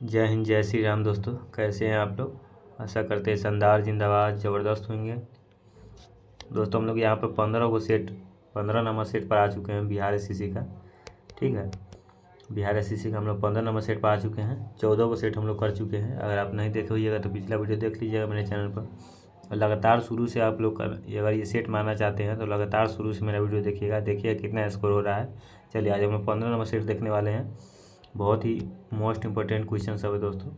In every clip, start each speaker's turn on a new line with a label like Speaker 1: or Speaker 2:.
Speaker 1: जय हिंद, जय श्री राम। दोस्तों कैसे हैं आप लोग? आशा करते हैं शानदार, जिंदाबाद, ज़बरदस्त होंगे। दोस्तों हम लोग यहाँ पर 15 नंबर सेट पर आ चुके हैं बिहार एसएससी का। ठीक है, बिहार एसएससी का हम लोग 15 नंबर सेट पर आ चुके हैं। 14 को सेट हम लोग कर चुके हैं। अगर आप नहीं देखे होइएगा तो पिछला वीडियो देख लीजिएगा मेरे चैनल पर। और लगातार शुरू से आप लोग अगर ये सेट मारना चाहते हैं तो लगातार शुरू से मेरा वीडियो देखिएगा, देखिएगा कितना स्कोर हो रहा है। चलिए आज हम लोग 15 नंबर सेट देखने वाले हैं। बहुत ही मोस्ट इंपॉर्टेंट क्वेश्चन सब है दोस्तों।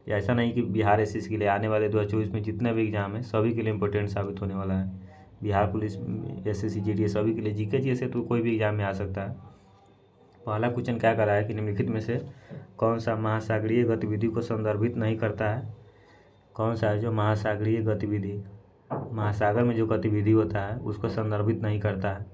Speaker 1: ये ऐसा नहीं कि बिहार एसएससी के लिए आने वाले 2024 में जितने भी एग्जाम है सभी के लिए इंपॉर्टेंट साबित होने वाला है। बिहार पुलिस, एसएससी, जीडीए सभी के लिए, जीके जी से तो कोई भी एग्जाम में आ सकता है। पहला क्वेश्चन क्या कर रहा है कि निम्नलिखित में से कौन सा महासागरीय गतिविधि को संदर्भित नहीं करता है? कौन सा है जो महासागरीय गतिविधि, महासागर में जो गतिविधि होता है उसको संदर्भित नहीं करता है?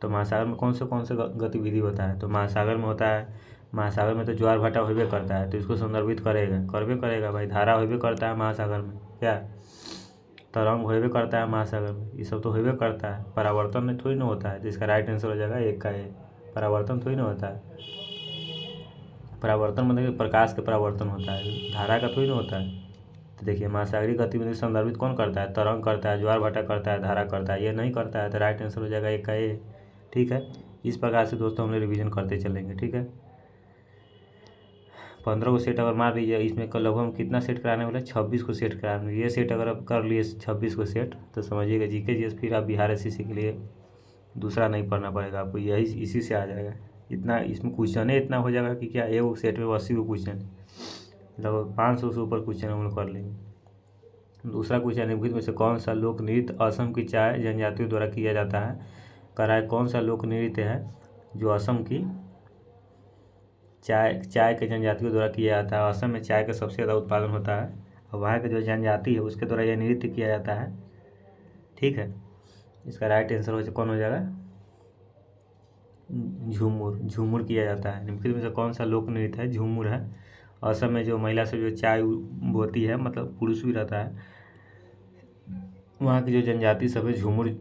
Speaker 1: तो महासागर में कौन से गतिविधि होता है? तो महासागर में होता है, महासागर में तो ज्वार भाटा होबे करता है, तो इसको संदर्भित करबे करेगा भाई। धारा होबे करता है महासागर में, क्या तरंग होबे करता है महासागर में, ये सब तो होबे करता है। परावर्तन में थोड़ी ना होता है, तो इसका राइट आंसर हो जाएगा एक का एक। परावर्तन थोड़ी ना होता है। परावर्तन मतलब प्रकाश का परावर्तन होता है, धारा का थोड़ी ना होता है। तो देखिए महासागरीय गतिविधि संदर्भित कौन करता है? तरंग करता है, ज्वार भाटा करता है, धारा करता है, ये नहीं करता है। तो राइट आंसर हो जाएगा एक का ए। ठीक है, इस प्रकार से दोस्तों हम लोग रिविजन करते चलेंगे। ठीक है, 15 को सेट अगर मार लीजिए, इसमें लगभग हम कितना सेट कराने वाले? 26 को सेट कराने। ये सेट अगर आप कर लिए 26 को सेट तो समझिएगा जीके जीएस फिर आप बिहार एसएससी के लिए दूसरा नहीं पढ़ना पड़ेगा आपको, यही इसी से आ जाएगा। इतना इसमें क्वेश्चन इतना हो जाएगा कि क्या एक सेट में 80 को क्वेश्चन, लगभग 500 से ऊपर क्वेश्चन हम लोग कर लेंगे। दूसरा क्वेश्चन निम्नलिखित में से कौन सा लोक नृत्य असम की चाय जनजातियों द्वारा किया जाता है? कह रहा है कौन सा लोक नृत्य है जो असम की चाय के जनजातियों द्वारा किया जाता है? असम में चाय का सबसे ज़्यादा उत्पादन होता है और वहाँ के जो जनजाति है उसके द्वारा यह नृत्य किया जाता है। ठीक है, इसका राइट आंसर कौन हो जाएगा? झूमुर। झूमुर किया जाता है। निम्नलिखित में से कौन सा लोक नृत्य है? झूमुर है। असम में जो महिला से जो चाय बोती है, मतलब पुरुष भी रहता है, वहाँ की जो जनजाति सब है झूमुर,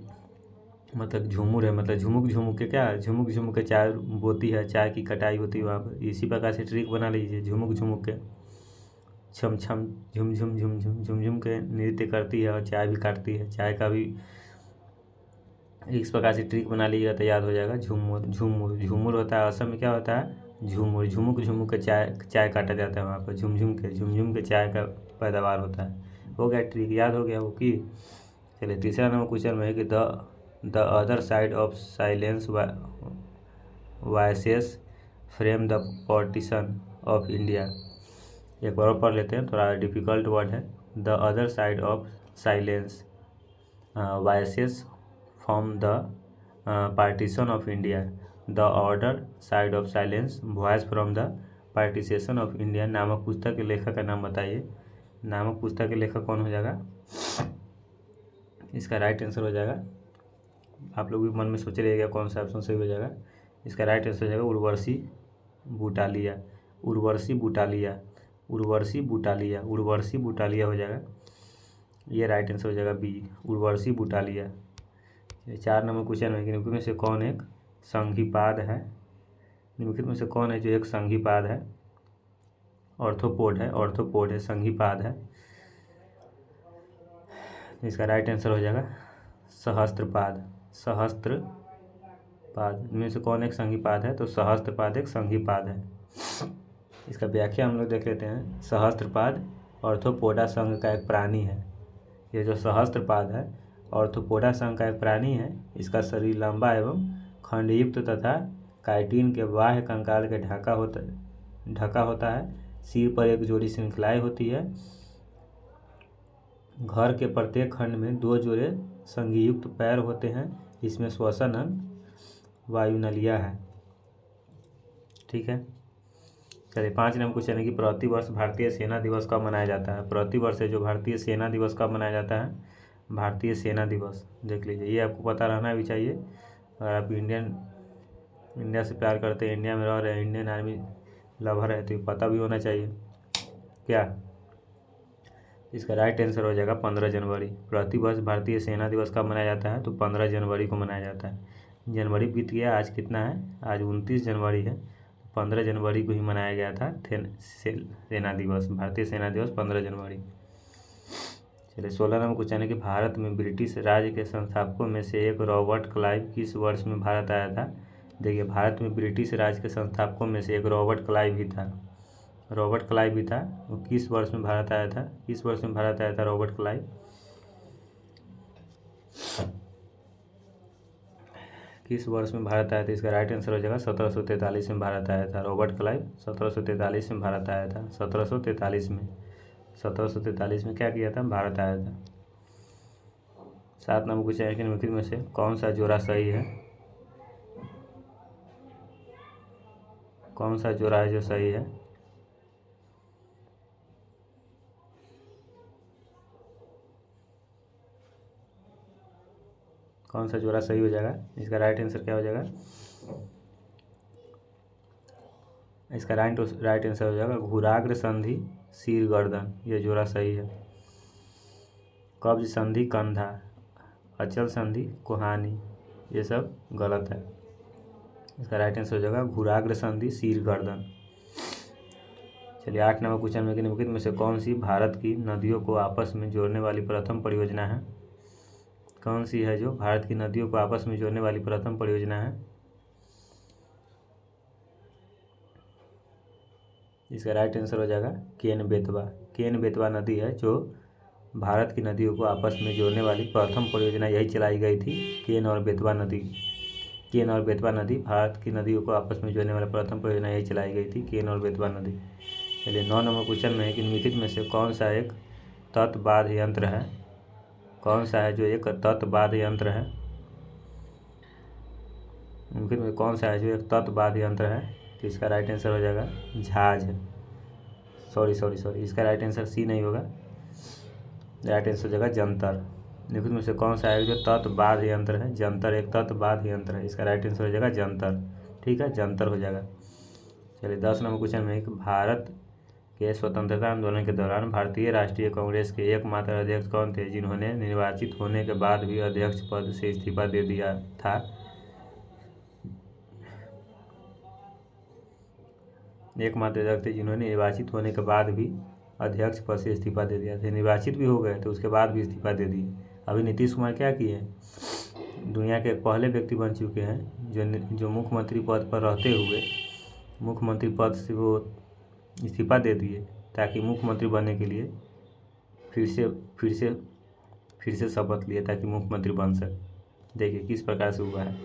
Speaker 1: मतलब झूमुर है, मतलब झुमुक झुमुक के क्या, झुमुक झुमुक के चाय बोती है, चाय की कटाई होती है वहाँ पर। इसी प्रकार से ट्रिक बना लीजिए, झुमुक झुमुक के छम छम झुम झुम झुम झुम झुम झुम के नृत्य करती है और चाय भी काटती है। चाय का भी इस प्रकार से ट्रिक बना लीजिएगा तो याद हो जाएगा। झूमुर। झूमुर झूमुर होता है असम में, क्या होता है? झूमुर। झुमुक झुमुक के चाय काटा जाता है वहाँ पर। झुम के चाय का पैदावार होता है। हो गया ट्रिक, याद हो गया वो की। चलिए तीसरा नंबर क्वेश्चन में है कि the other side of silence voices frame the partition of India. एक बार और पढ़ लेते हैं, थोड़ा डिफिकल्ट वर्ड है। The other side of silence voices from the partition of India. The order side of silence voice from the partition of India नामक पुस्तक के लेखक का नाम बताइए। नामक पुस्तक के लेखक कौन हो जाएगा? इसका राइट आंसर हो जाएगा, आप लोग भी मन में सोच रहिएगा कौन सा ऑप्शन सही हो जाएगा। इसका राइट आंसर हो जाएगा उर्वशी बूटालिया। उर्वशी बूटालिया, उर्वशी बूटालिया, उर्वशी बूटालिया हो जाएगा। ये राइट आंसर हो जाएगा बी, उर्वशी बूटालिया। 4 नंबर क्वेश्चन है कि निम्नलिखित में से कौन एक संघीपाद है? निम्नलिखित में से कौन है जो एक संघीपाद है? ऑर्थोपोड है, ऑर्थोपोड है, संघीपाद है। इसका राइट आंसर हो जाएगा सहस्त्रपाद। सहस्त्रपाद इनमें से कौन एक संघीपाद है? तो सहस्त्रपाद एक संघीपाद है। इसका व्याख्या हम लोग देख लेते हैं। सहस्त्रपाद ऑर्थोपोडा संघ का एक प्राणी है। ये जो सहस्त्रपाद है ऑर्थोपोडा संघ का एक प्राणी है। इसका शरीर लंबा एवं खंडयुक्त तथा काइटिन के बाह्य कंकाल के ढका होता है। सिर पर एक जोड़ी श्रृंखलाएं होती है। घर के प्रत्येक खंड में 2 जोड़े संघयुक्त पैर होते हैं। इसमें श्वसन अंग वायुनलिया है। ठीक है, चलिए 5 नंबर क्वेश्चन है कि प्रतिवर्ष भारतीय सेना दिवस कब मनाया जाता है? प्रतिवर्ष जो भारतीय सेना दिवस कब मनाया जाता है? भारतीय सेना दिवस देख लीजिए, ये आपको पता रहना भी चाहिए। अगर आप इंडिया से प्यार करते हैं, इंडिया में रह रहे हैं, इंडियन आर्मी लवर है, तो पता भी होना चाहिए क्या। इसका राइट आंसर हो जाएगा 15 जनवरी। प्रतिवर्ष भारतीय सेना दिवस कब मनाया जाता है? तो 15 जनवरी को मनाया जाता है। जनवरी बीत गया, आज कितना है? आज 29 जनवरी है। 15 जनवरी को ही मनाया गया था सेना दिवस, भारतीय सेना दिवस 15 जनवरी। चलिए 16 नंबर क्वेश्चन है कि भारत में ब्रिटिश राज के संस्थापकों में से एक रॉबर्ट क्लाइव किस वर्ष में भारत आया था। देखिए भारत में ब्रिटिश राज के संस्थापकों में से एक रॉबर्ट क्लाइव भी था, रॉबर्ट क्लाइव भी था। वो किस वर्ष में भारत आया था, किस वर्ष में भारत आया था रॉबर्ट क्लाइव, किस वर्ष में भारत आया था। इसका राइट आंसर हो जाएगा 1743 में भारत आया था। रॉबर्ट क्लाइव 1743 में भारत आया था। 1743 में, 1743 में क्या किया था, भारत आया था। 7 नंबर क्वेश्चन है कि निम्नलिखित में से कौन सा जोड़ा सही है, कौन सा जोड़ा है जो सही है। कौन सा जोड़ा सही हो जाएगा, इसका राइट आंसर क्या हो जाएगा, इसका राइट आंसर हो जाएगा घुराग्र संधि सिर गर्दन, ये जोड़ा सही है। कब्ज संधि कंधा, अचल संधि कोहानी, ये सब गलत है। इसका राइट आंसर हो जाएगा घुराग्र संधि सिर गर्दन। चलिए 8 नंबर क्वेश्चन में निम्नलिखित में से कौन सी भारत की नदियों को आपस में जोड़ने वाली प्रथम परियोजना है। कौन सी है जो भारत की नदियों को आपस में जोड़ने वाली प्रथम परियोजना है। इसका राइट आंसर हो जाएगा केन बेतवा। केन बेतवा नदी है जो भारत की नदियों को आपस में जोड़ने वाली प्रथम परियोजना, यही चलाई गई थी, केन और बेतवा नदी। केन और बेतवा नदी भारत की नदियों को आपस में जोड़ने वाला प्रथम परियोजना यही चलाई गई थी, केन और बेतवा नदी। चलिए 9 नंबर क्वेश्चन में है कि निम्नलिखित में से कौन सा एक तत्बाध यंत्र है, कौन सा है जो एक तत्बाध यंत्र है। निम्नलिखित में कौन सा है जो एक तत्बाध यंत्र है, तो इसका राइट आंसर हो जाएगा झाज। सॉरी इसका राइट आंसर सी नहीं होगा, राइट आंसर हो जाएगा जंतर। निम्नलिखित में से कौन सा है जो तत्बाध यंत्र है, जंतर एक तत्बाध यंत्र है, इसका राइट आंसर हो जाएगा जंतर। ठीक है, जंतर हो जाएगा। चलिए 10 नंबर क्वेश्चन में एक भारत के स्वतंत्रता आंदोलन के दौरान भारतीय राष्ट्रीय कांग्रेस के एकमात्र अध्यक्ष कौन थे जिन्होंने निर्वाचित होने के बाद भी अध्यक्ष पद से इस्तीफा दे दिया था। एकमात्र अध्यक्ष थे जिन्होंने निर्वाचित होने के बाद भी अध्यक्ष पद से इस्तीफा दे दिया था। निर्वाचित भी हो गए तो उसके बाद भी इस्तीफा दे दिए। अभी नीतीश कुमार क्या किए, दुनिया के पहले व्यक्ति बन चुके हैं जो मुख्यमंत्री पद पर रहते हुए मुख्यमंत्री पद से वो इस्तीफा दे दिए ताकि मुख्यमंत्री बनने के लिए फिर से शपथ लिए ताकि मुख्यमंत्री बन सके। देखिए किस प्रकार से हुआ है,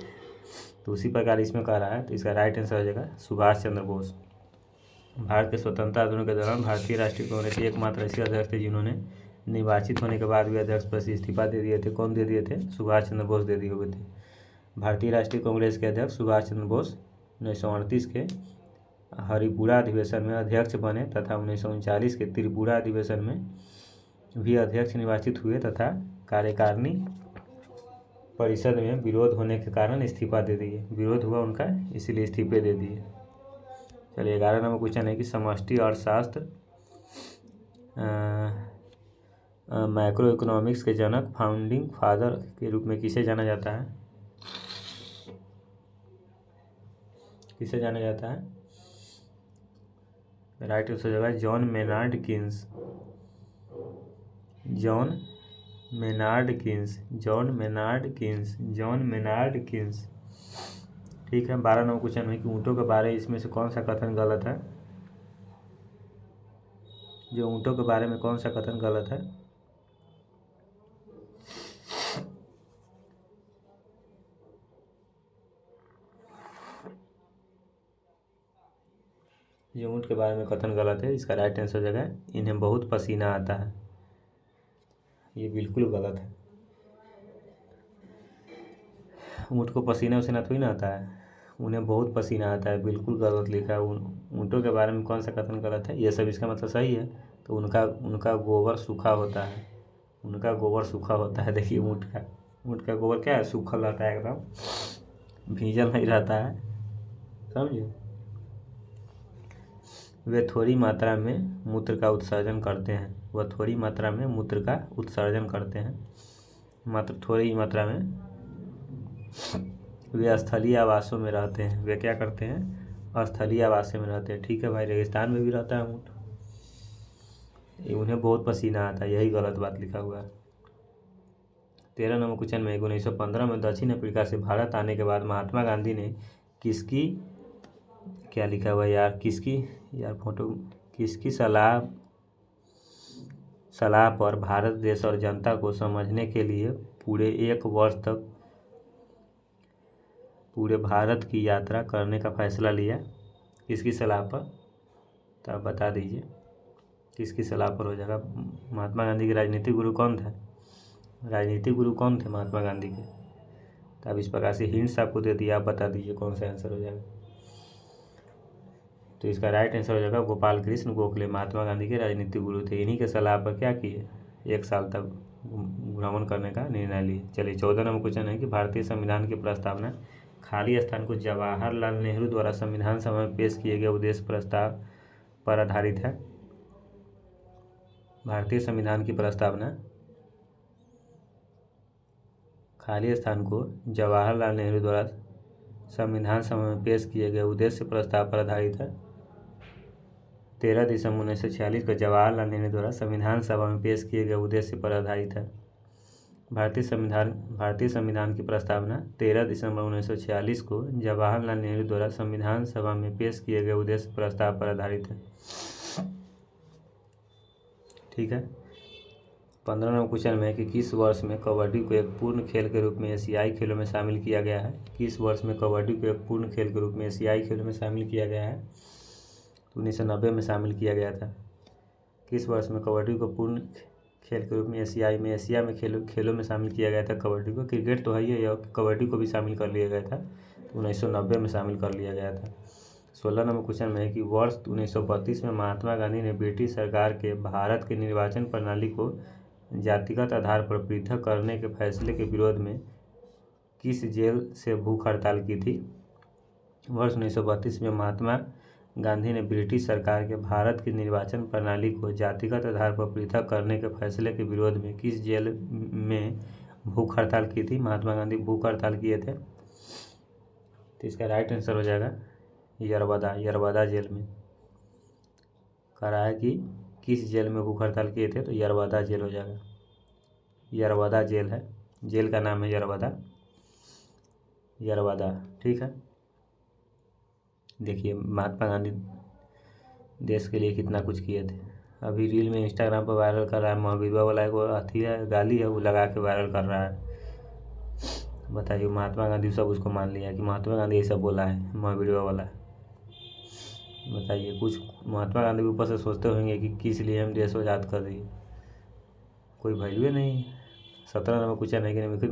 Speaker 1: तो उसी प्रकार इसमें कह रहा है। तो इसका राइट आंसर हो जाएगा सुभाष चंद्र बोस। भारत के स्वतंत्रता आंदोलन के दौरान भारतीय राष्ट्रीय कांग्रेस के एकमात्र ऐसे अध्यक्ष थे जिन्होंने निर्वाचित होने के बाद भी अध्यक्ष पद से इस्तीफा दे दिए थे। कौन दे दिए थे, सुभाष चंद्र बोस दे दिए हुए थे। भारतीय राष्ट्रीय कांग्रेस के अध्यक्ष सुभाष चंद्र बोस 1938 के हरिपुरा अधिवेशन में अध्यक्ष बने तथा 1939 के त्रिपुरा अधिवेशन में भी अध्यक्ष निर्वाचित हुए तथा कार्यकारिणी परिषद में विरोध होने के कारण इस्तीफा दे दिए। विरोध हुआ उनका, इसीलिए इस्तीफे दे दिए। चलिए 11 नंबर क्वेश्चन है कि समष्टि अर्थशास्त्र मैक्रो इकोनॉमिक्स के जनक फाउंडिंग फादर के रूप में किसे जाना जाता है, किसे जाना जाता है। राइट आंसर हो जाएगा John Maynard Keynes. John Maynard Keynes. ठीक है। 12 नंबर क्वेश्चन है कि ऊँटों के बारे इसमें से कौन सा कथन गलत है। जो ऊँटों के बारे में कौन सा कथन गलत है। जो ऊँट के बारे में कथन गलत है, इसका राइट आंसर हो जाएगा इन्हें बहुत पसीना आता है। ये बिल्कुल गलत है। ऊँट को पसीना उसीना थोड़ी ना आता है, उन्हें बहुत पसीना आता है, बिल्कुल गलत लिखा है। ऊँटों के बारे में कौन सा कथन गलत है, ये सब इसका मतलब सही है। तो उनका गोबर सूखा होता है, उनका गोबर सूखा होता है। देखिए ऊँट का गोबर क्या है, सूखा रहता है, एकदम भीजल नहीं रहता है, समझे। वे थोड़ी मात्रा में मूत्र का उत्सर्जन करते हैं, वह थोड़ी मात्रा में मूत्र का उत्सर्जन करते हैं, मात्र थोड़ी मात्रा में। वे स्थलीय आवासों में रहते हैं, वे क्या करते हैं, स्थलीय आवास में रहते हैं। ठीक है भाई, रेगिस्तान में भी रहता है ऊँट। उन्हें बहुत पसीना आता है, यही गलत बात लिखा हुआ है। 13 नंबर क्वेश्चन में 1915 में दक्षिण अफ्रीका से भारत आने के बाद महात्मा गांधी ने किसकी, क्या लिखा हुआ है यार, किसकी यार फोटो, किसकी सलाह पर भारत देश और जनता को समझने के लिए पूरे 1 वर्ष तक पूरे भारत की यात्रा करने का फैसला लिया? किसकी सलाह पर? तो आप बता दीजिए किसकी सलाह पर हो जाएगा। महात्मा गांधी के राजनीतिक गुरु कौन थे? राजनीतिक गुरु कौन थे महात्मा गांधी के? तो अब इस प्रकार से हिंट्स आपको दे दिया, आप बता दीजिए कौन सा आंसर हो जाएगा। तो इसका राइट आंसर हो जाएगा गोपाल कृष्ण गोखले, महात्मा गांधी के राजनीतिक गुरु थे। इन्हीं के सलाह पर क्या किए, 1 साल तक भ्रमण करने का निर्णय लिए। चलिए 14 नंबर क्वेश्चन है कि भारतीय संविधान की प्रस्तावना खाली स्थान को जवाहरलाल नेहरू द्वारा संविधान सभा में पेश किए गए उद्देश्य प्रस्ताव पर आधारित है। भारतीय संविधान की प्रस्तावना खाली स्थान को जवाहरलाल नेहरू द्वारा संविधान सभा में पेश किए गए उद्देश्य प्रस्ताव पर आधारित है। 13 दिसंबर 1946 को जवाहरलाल नेहरू द्वारा संविधान सभा में पेश किए गए उद्देश्य पर आधारित है। भारतीय संविधान की प्रस्तावना 13 दिसंबर 1946 को जवाहरलाल नेहरू द्वारा संविधान सभा में पेश किए गए उद्देश्य प्रस्ताव पर आधारित है। ठीक है। 15 नंबर क्वेश्चन में है कि किस वर्ष में कबड्डी को एक पूर्ण खेल के रूप में एशियाई खेलों में शामिल किया गया है? किस वर्ष में कबड्डी को एक पूर्ण खेल के रूप में एशियाई खेलों में शामिल किया गया है? तो 1990 में शामिल किया गया था। किस वर्ष में कबड्डी को पूर्ण खेल के रूप में एशिया में खेलों में शामिल किया गया था कबड्डी को? क्रिकेट तो है ही है, कबड्डी को भी शामिल कर लिया गया था, तो 1990 में शामिल कर लिया गया था। 16 नंबर क्वेश्चन में है कि वर्ष 1932 में महात्मा गांधी ने ब्रिटिश सरकार के भारत की निर्वाचन प्रणाली को जातिगत आधार पर पृथक करने के फैसले के विरोध में किस जेल से भूख हड़ताल की थी? वर्ष 1932 में महात्मा गांधी ने ब्रिटिश सरकार के भारत की निर्वाचन प्रणाली को जातिगत आधार पर पृथक करने के फैसले के विरोध में किस जेल में भूख हड़ताल की थी? महात्मा गांधी भूख हड़ताल किए थे। तो इसका राइट आंसर हो जाएगा यरवदा जेल में। कह रहा है कि किस जेल में भूख हड़ताल किए थे, तो यरवदा जेल हो जाएगा। यरवदा जेल है, जेल का नाम है यरवदा। ठीक है। देखिए महात्मा गांधी देश के लिए कितना कुछ किए थे। अभी रील में इंस्टाग्राम पर वायरल कर रहा है, महबीबा वाला को अथी है, गाली है, वो लगा के वायरल कर रहा है। बताइए, महात्मा गांधी सब उसको मान लिया कि महात्मा गांधी ऐसा बोला है, महबीबा वाला। बताइए, कुछ महात्मा गांधी के ऊपर से सोचते होंगे कि किस लिए हम देश आज़ाद कर दिए, कोई वैल्यू नहीं। 17 नंबर क्वेश्चन है कि निम्नलिखित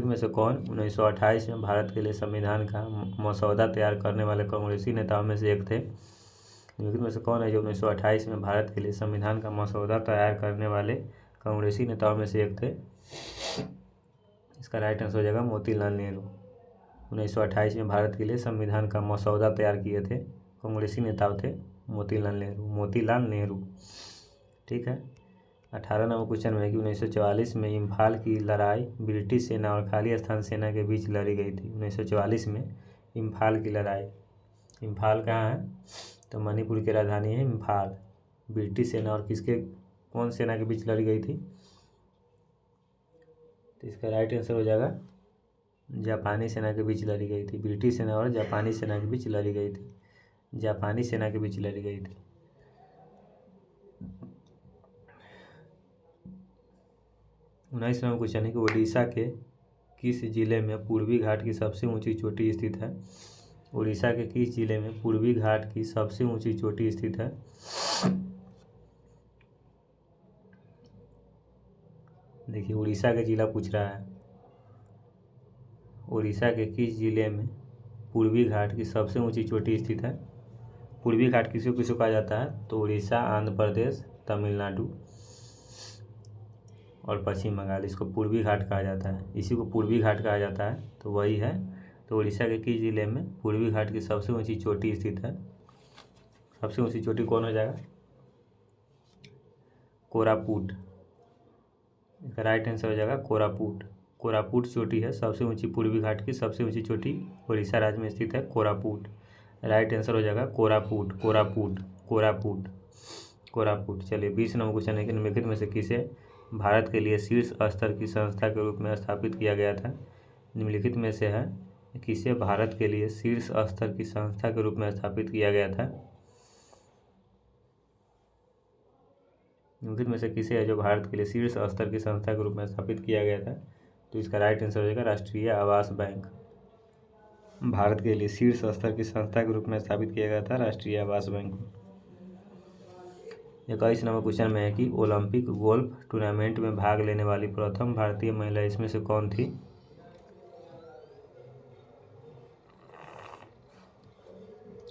Speaker 1: में से कौन 1928 में भारत के लिए संविधान का मसौदा तैयार करने वाले कांग्रेसी नेताओं में से एक थे? निम्नलिखित में से कौन है जो 1928 में भारत के लिए संविधान का मसौदा तैयार करने वाले कांग्रेसी नेताओं में से एक थे? इसका राइट आंसर हो जाएगा मोतीलाल नेहरू। 1928 में भारत के लिए संविधान का मसौदा तैयार किए थे कांग्रेसी नेता थे मोतीलाल नेहरू। ठीक है। 18 नंबर क्वेश्चन में है कि 1944 में इम्फाल की लड़ाई ब्रिटिश सेना और खाली स्थान सेना के बीच लड़ी गई थी। 1944 में इम्फाल की लड़ाई, इम्फाल कहाँ है, तो मणिपुर की राजधानी है इम्फाल। ब्रिटिश सेना और कौन सेना के बीच लड़ी गई थी? तो इसका राइट आंसर हो जाएगा जापानी सेना के बीच लड़ी गई थी। ब्रिटिश सेना और जापानी सेना के बीच लड़ी गई थी, जापानी सेना के बीच लड़ी गई थी। 19 नंबर क्वेश्चन है कि उड़ीसा के किस जिले में पूर्वी घाट की सबसे ऊंची चोटी स्थित है? उड़ीसा के किस जिले में पूर्वी घाट की सबसे ऊंची चोटी स्थित है? देखिए, उड़ीसा का जिला पूछ रहा है। उड़ीसा के किस जिले में पूर्वी घाट की सबसे ऊंची चोटी स्थित है? पूर्वी घाट किसको कहा जाता है? तो उड़ीसा, आंध्र प्रदेश, तमिलनाडु और पश्चिम बंगाल, इसको पूर्वी घाट कहा जाता है। इसी को पूर्वी घाट कहा जाता है, तो वही है। तो उड़ीसा के किस जिले में पूर्वी घाट की सबसे ऊंची चोटी स्थित है? सबसे ऊंची चोटी कौन हो जाएगा? कोरापुट। इसका राइट आंसर हो जाएगा कोरापुट। कोरापुट चोटी है सबसे ऊंची, पूर्वी घाट की सबसे ऊंची चोटी उड़ीसा राज्य में स्थित है कोरापुट। राइट आंसर हो जाएगा कोरापुट, कोरापुट, कोरापुट, कोरापुट। चलिए 20 नंबर क्वेश्चन है कि निम्नलिखित में से किसे भारत के लिए शीर्ष स्तर की संस्था के रूप में स्थापित किया गया था। निम्नलिखित में से है किसे भारत के लिए शीर्ष स्तर की संस्था के रूप में स्थापित किया गया था। निम्नलिखित में से किसे है जो भारत के लिए शीर्ष स्तर की संस्था के रूप में स्थापित किया गया था। तो इसका राइट आंसर हो जाएगा राष्ट्रीय आवास बैंक। भारत के लिए शीर्ष स्तर की संस्था के रूप में स्थापित किया गया था राष्ट्रीय आवास बैंक को। 21 नंबर क्वेश्चन में है कि ओलंपिक गोल्फ टूर्नामेंट में भाग लेने वाली प्रथम भारतीय महिला इसमें से कौन थी।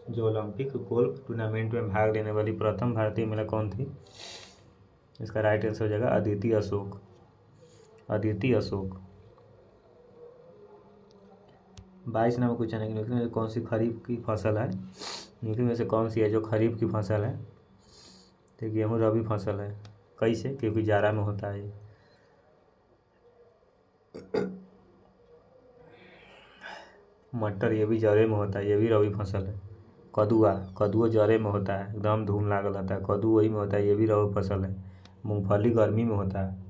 Speaker 1: जो ओलंपिक गोल्फ टूर्नामेंट में भाग लेने वाली प्रथम भारतीय महिला कौन थी। इसका राइट आंसर हो जाएगा अदिति अशोक, अदिति अशोक। 22 नंबर क्वेश्चन है कि निम्नलिखित में से कौन सी खरीफ की फसल है। निम्नलिखित में से कौन सी है जो खरीफ की फसल है। तो गेहूँ रबी फसल है। कैसे, क्योंकि जाड़ा में होता है ये। मटर ये भी जाड़े में होता है, ये भी रबी फसल है। कदुआ, कदुआ जाड़े में होता है, एकदम धूम लागल रहता है, कद्दू वही में होता है, ये भी रबी फसल है। मूंगफली गर्मी में होता है।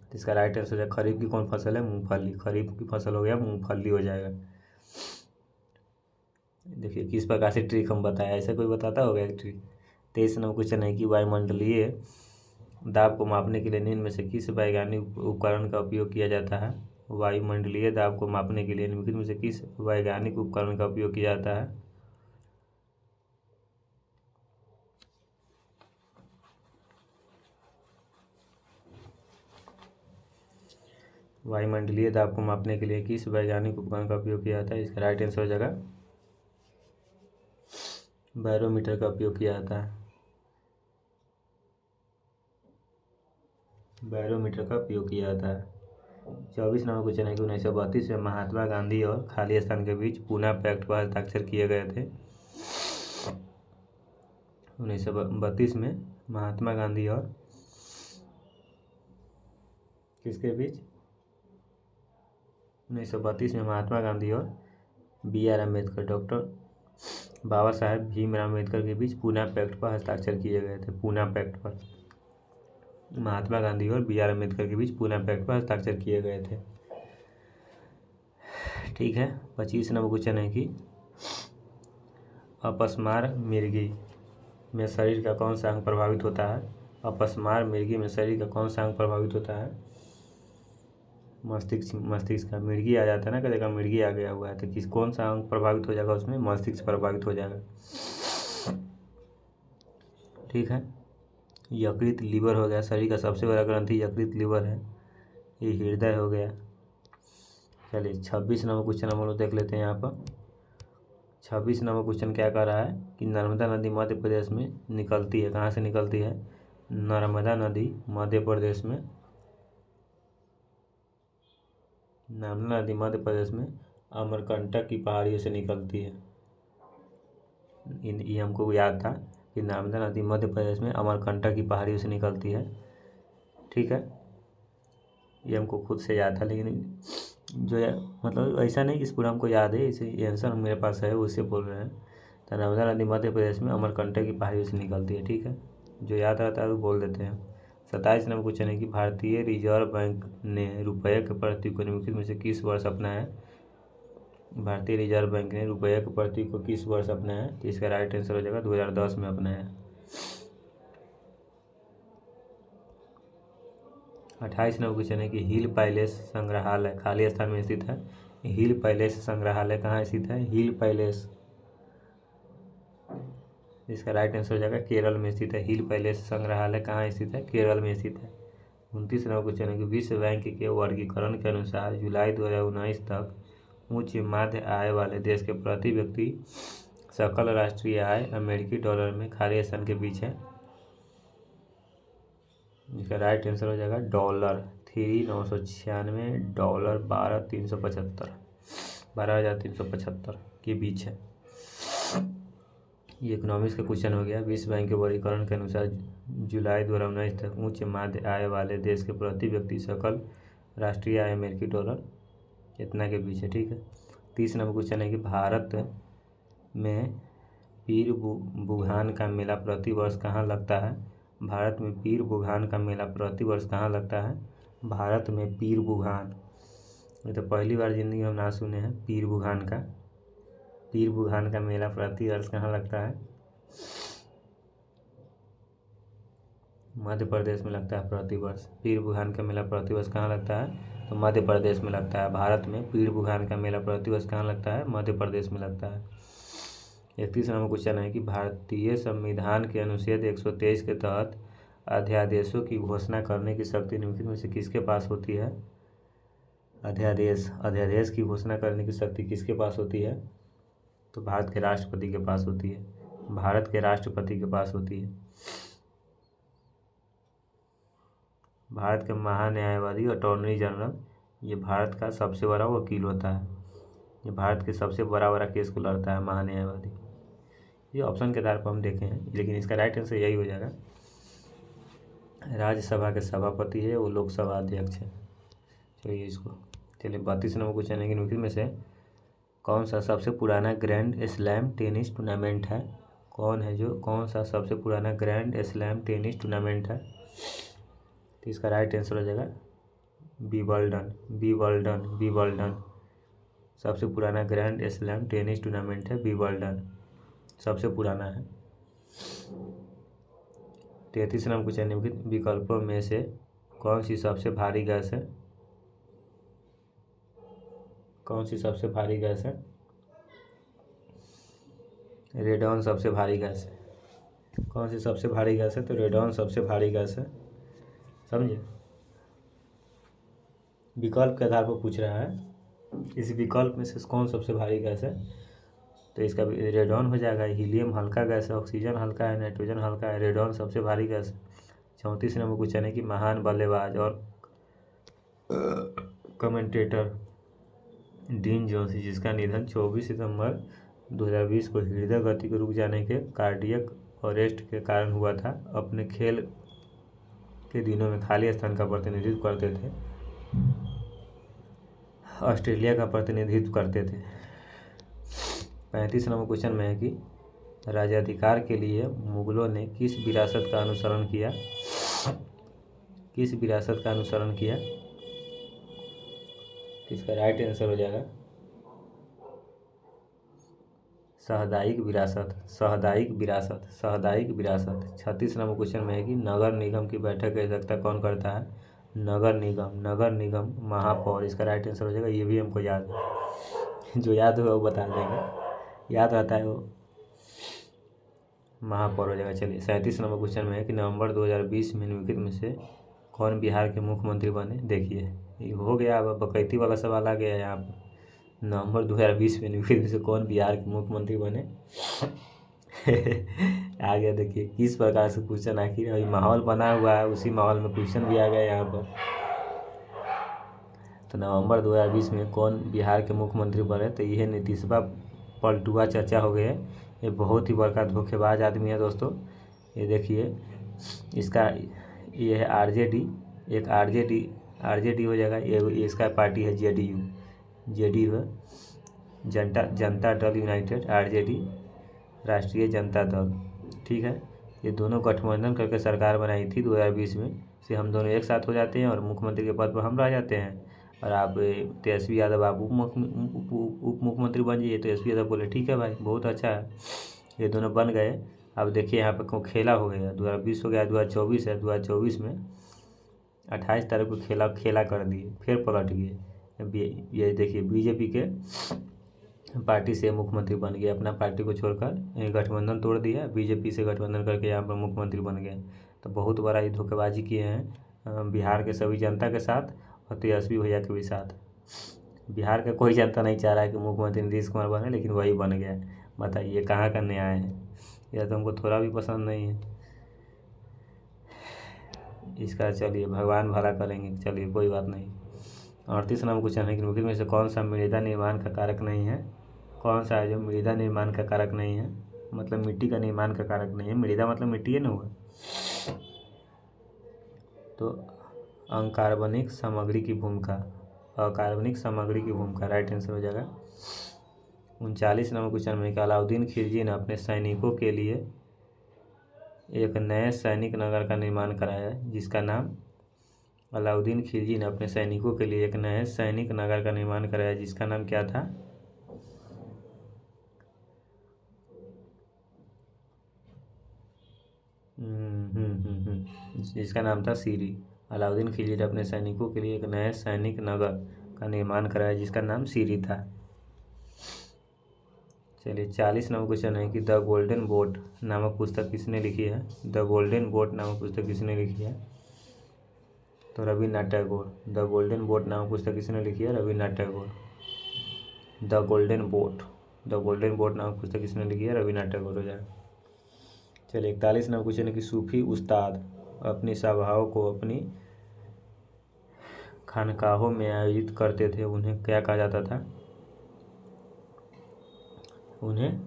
Speaker 1: तो इसका राइट आंसर है खरीफ की कौन फसल है, मूंगफली। खरीफ की फसल हो गया मूंगफली हो जाएगा। देखिए किस प्रकार से ट्रिक हम बताया, ऐसा कोई बताता होगा एक ट्रिक। 23 नंबर क्वेश्चन है कि वायुमंडलीय दाब को मापने के लिए निम्न में से किस वैज्ञानिक उपकरण का उपयोग किया जाता है। वायुमंडलीय दाब को मापने के लिए निम्नलिखित में से किस वैज्ञानिक उपकरण का उपयोग किया जाता है। वायुमंडलीय दाब को मापने के लिए किस वैज्ञानिक उपकरण का उपयोग किया जाता है। इसका राइट आंसर हो जाएगा बैरोमीटर का उपयोग किया जाता है। बैरोमीटर का उपयोग किया जाता है। 24 नंबर क्वेश्चन है कि 1932 में महात्मा गांधी और खालिस्तान के बीच पूना पैक्ट पर हस्ताक्षर किए गए थे। 1932 में महात्मा गांधी और किसके बीच। 1932 में महात्मा गांधी और BR अम्बेडकर, डॉक्टर बाबा साहेब भीमराव अम्बेडकर के बीच पूना पैक्ट पर हस्ताक्षर किए गए थे। पूना पैक्ट पर महात्मा गांधी और BR अम्बेडकर के बीच पूना पैक्ट पर हस्ताक्षर किए गए थे। ठीक है। 25 नंबर क्वेश्चन है कि अपस्मार मिर्गी में शरीर का कौन सा अंग प्रभावित होता है। अपस्मार मिर्गी में शरीर का कौन सा अंग प्रभावित होता है। मस्तिष्क, मस्तिष्क का। मिर्गी आ जाता है ना, कभी कभी मिर्गी आ गया हुआ है तो किस कौन सा अंग प्रभावित हो जाएगा उसमें, मस्तिष्क प्रभावित हो जाएगा। ठीक है। यकृत लीवर हो गया, शरीर का सबसे बड़ा ग्रंथि यकृत लीवर है। ये हृदय हो गया। चलिए 26 नंबर क्वेश्चन हम लोग देख लेते हैं यहाँ पर। 26 नंबर क्वेश्चन क्या कह रहा है कि नर्मदा नदी मध्य प्रदेश में निकलती है। कहाँ से निकलती है। नर्मदा नदी मध्य प्रदेश में, नर्मदा नदी मध्य प्रदेश में अमरकंटक की पहाड़ियों से निकलती है। ये हमको याद था कि नर्मदा नदी मध्य प्रदेश में अमरकंटक की पहाड़ियों से निकलती है। ठीक है। ये हमको खुद से याद था, लेकिन जो मतलब ऐसा नहीं इस पूरा हमको याद है, इसे आंसर मेरे पास है उससे बोल रहे हैं। तो नर्मदा नदी मध्य प्रदेश में अमरकंटक की पहाड़ियों से निकलती है। ठीक है। जो याद रहता है वो बोल देते हैं। 27 नंबर क्वेश्चन है कि भारतीय रिजर्व बैंक ने रुपये के प्रति को निम्नलिखित में से किस वर्ष अपनाया। भारतीय रिजर्व बैंक ने रुपये के प्रति को किस वर्ष अपनाया। तो इसका राइट आंसर हो जाएगा 2010 में अपनाया। 28 नंबर क्वेश्चन है कि हिल पैलेस संग्रहालय खालिस्तान में स्थित है। हिल पैलेस संग्रहालय कहाँ स्थित है। हिल पैलेस, इसका राइट आंसर हो जाएगा केरल में स्थित है। हिल पैलेस संग्रहालय कहाँ स्थित है, केरल में स्थित है। 29 नंबर क्वेश्चन है कि विश्व बैंक के वर्गीकरण के अनुसार जुलाई 2019 तक उच्च मध्य आय वाले देश के प्रति व्यक्ति सकल राष्ट्रीय आय अमेरिकी डॉलर में खालिस्तान के बीच है। इसका राइट आंसर हो जाएगा डॉलर $3,996, डॉलर 12,375 के बीच है। ये इकोनॉमिक्स का क्वेश्चन हो गया। विश्व बैंक के वर्गीकरण के अनुसार जुलाई 2019 तक उच्च मध्य आय वाले देश के प्रति व्यक्ति सकल राष्ट्रीय आय अमेरिकी डॉलर इतना के बीच है। ठीक है। 30 नंबर क्वेश्चन है कि भारत में पीर बुघान का मेला प्रतिवर्ष कहाँ लगता है? भारत में पीर बुघान का मेला प्रतिवर्ष कहाँ लगता है? भारत में पीर बुघान, ये तो पहली बार ज़िंदगी में हम ना सुने हैं। पीर बुघान का मेला प्रतिवर्ष कहाँ लगता है? मध्य प्रदेश में लगता है प्रतिवर्ष। पीर बुघान का मेला प्रतिवर्ष कहाँ लगता है? तो मध्य प्रदेश में लगता है। भारत में पीर बुघान का मेला प्रतिवर्ष कहाँ लगता है? मध्य प्रदेश में लगता है। 31 नंबर क्वेश्चन है कि भारतीय संविधान के अनुच्छेद 123 के तहत अध्यादेशों की घोषणा करने की शक्ति निम्नलिखित में से किसके पास होती है? अध्यादेश की घोषणा करने की शक्ति किसके पास होती है? तो भारत के राष्ट्रपति के पास होती है। भारत के राष्ट्रपति के पास होती है। भारत के महान्यायवादी अटॉर्नी जनरल, ये भारत का सबसे बड़ा वकील होता है। ये भारत के सबसे बड़ा केस को लड़ता है महान्यायवादी। ये ऑप्शन के आधार पर हम देखे हैं, लेकिन इसका राइट आंसर यही हो जाएगा। राज्यसभा के सभापति है, वो लोकसभा अध्यक्ष है। चलिए इसको, चलिए 32 नंबर क्वेश्चन है कि निम्नलिखित में से कौन सा सबसे पुराना ग्रैंड स्लैम टेनिस टूर्नामेंट है? कौन सा सबसे पुराना ग्रैंड स्लैम टेनिस टूर्नामेंट है? तो इसका राइट आंसर हो जाएगा विंबलडन। सबसे पुराना ग्रैंड स्लैम टेनिस टूर्नामेंट है विंबलडन, सबसे पुराना है। 33 नंबर क्वेश्चन, निम्नलिखित विकल्पों में से कौन सी सबसे भारी गैस है? कौन सी सबसे भारी गैस है? रेडॉन सबसे भारी गैस है। कौन सी सबसे भारी गैस है? तो रेडॉन सबसे भारी गैस है। समझे, विकल्प के आधार पर पूछ रहा है, इस विकल्प में से कौन सबसे भारी गैस है? तो इसका रेडॉन हो जाएगा। हीलियम हल्का गैस है, ऑक्सीजन हल्का है, नाइट्रोजन हल्का है, रेडॉन सबसे भारी गैस है। 34 नंबर क्वेश्चन है कि महान बल्लेबाज और कमेंटेटर डीन जोन्स, जिसका निधन 24 सितंबर 2020 को हृदय गति के रुक जाने के कार्डियक अरेस्ट के कारण हुआ था, अपने खेल के दिनों में खाली स्थान का प्रतिनिधित्व करते थे, ऑस्ट्रेलिया का प्रतिनिधित्व करते थे। 35 नंबर क्वेश्चन में है कि राज्याधिकार के लिए मुगलों ने किस विरासत का अनुसरण किया? किस विरासत का अनुसरण किया? इसका राइट आंसर हो जाएगा साहदाइक विरासत। 36 नंबर क्वेश्चन में है कि नगर निगम की बैठक की अध्यक्षता कौन करता है? नगर निगम महापौर, इसका राइट आंसर हो जाएगा। ये भी हमको याद है, जो याद होगा वो बता देंगे, याद रहता है वो, महापौर हो जाएगा। चलिए 37 नंबर क्वेश्चन में है कि नवंबर 2020 में निम्नलिखित में से कौन बिहार के मुख्यमंत्री बने? देखिए ये हो गया, अब बकैती वाला सवाल आ गया यहाँ पर। नवंबर 2020 में निम्नलिखित में से कौन बिहार के मुख्यमंत्री बने? आ गया, देखिए किस प्रकार से क्वेश्चन, आखिर अभी माहौल बना हुआ है, उसी माहौल में क्वेश्चन भी आ गया यहाँ पर। तो नवंबर 2020 में कौन बिहार के मुख्यमंत्री बने? तो यह नीतीशवा पलटुआ चाचा हो गए। ये बहुत ही बड़का धोखेबाज आदमी है दोस्तों। ये देखिए इसका, ये है आरजेडी, एक आरजेडी हो जाएगा। ये इसका पार्टी है जेडीयू है, जनता दल यूनाइटेड, आरजेडी राष्ट्रीय जनता दल, ठीक है। ये दोनों गठबंधन करके सरकार बनाई थी 2020 में। से हम दोनों एक साथ हो जाते हैं और मुख्यमंत्री के पद पर हम रह जाते हैं, और आप तेजस्वी यादव आप उप मुख्यमंत्री बन जाइए। तेजस्वी यादव बोले ठीक है भाई, बहुत अच्छा है। ये दोनों बन गए। अब देखिए यहाँ पर खेला हो गया, 2020 हो गया, 2024 है। 2024 में 28 तारीख को खेला कर दिए, फिर पलट गए। ये देखिए बीजेपी के पार्टी से मुख्यमंत्री बन गए, अपना पार्टी को छोड़कर गठबंधन तोड़ दिया, बीजेपी से गठबंधन करके यहाँ पर मुख्यमंत्री बन गए। तो बहुत बड़ा ही धोखेबाजी किए हैं बिहार के सभी जनता के साथ और तेजस्वी भैया के भी साथ। बिहार का कोई जनता नहीं चाह रहा है कि मुख्यमंत्री नीतीश कुमार बने, लेकिन वही बन गया। बताइए कहाँ का न्याय है? यह तो हमको थोड़ा भी पसंद नहीं है इसका। चलिए भगवान भला करेंगे, चलिए कोई बात नहीं। 38 नंबर क्वेश्चन है कि निम्नलिखित में से कौन सा मृदा निर्माण का कारक नहीं है? कौन सा है जो मृदा निर्माण का कारक नहीं है? मतलब मिट्टी का निर्माण का कारक नहीं है, मृदा मतलब मिट्टी है ना हुआ। तो अकार्बनिक सामग्री की भूमिका, राइट आंसर हो जाएगा। 39 नंबर क्वेश्चन में कि अलाउद्दीन खिलजी ने अपने सैनिकों के लिए एक नए सैनिक नगर का निर्माण कराया जिसका नाम अलाउद्दीन खिलजी ने अपने सैनिकों के लिए एक नए सैनिक नगर का निर्माण कराया जिसका नाम क्या था? जिसका नाम था सीरी। अलाउद्दीन खिलजी ने अपने सैनिकों के लिए एक नए सैनिक नगर का निर्माण कराया जिसका नाम सीरी था। चलिए 40 नंबर क्वेश्चन है कि द गोल्डन बोट नामक पुस्तक किसने लिखी है? द गोल्डन बोट नामक पुस्तक किसने लिखी है? तो Rabindranath Tagore. The golden boat नामक पुस्तक किसने लिखी है? Rabindranath Tagore. The golden boat नामक पुस्तक किसने लिखी है? रविन्द्रनाथ टैगोर हो जाए। चलिए 41 नंबर क्वेश्चन है कि सूफी उस्ताद अपनी सभाओं को अपनी खानकाहों में आयोजित करते थे, उन्हें क्या कहा जाता था? उन्हें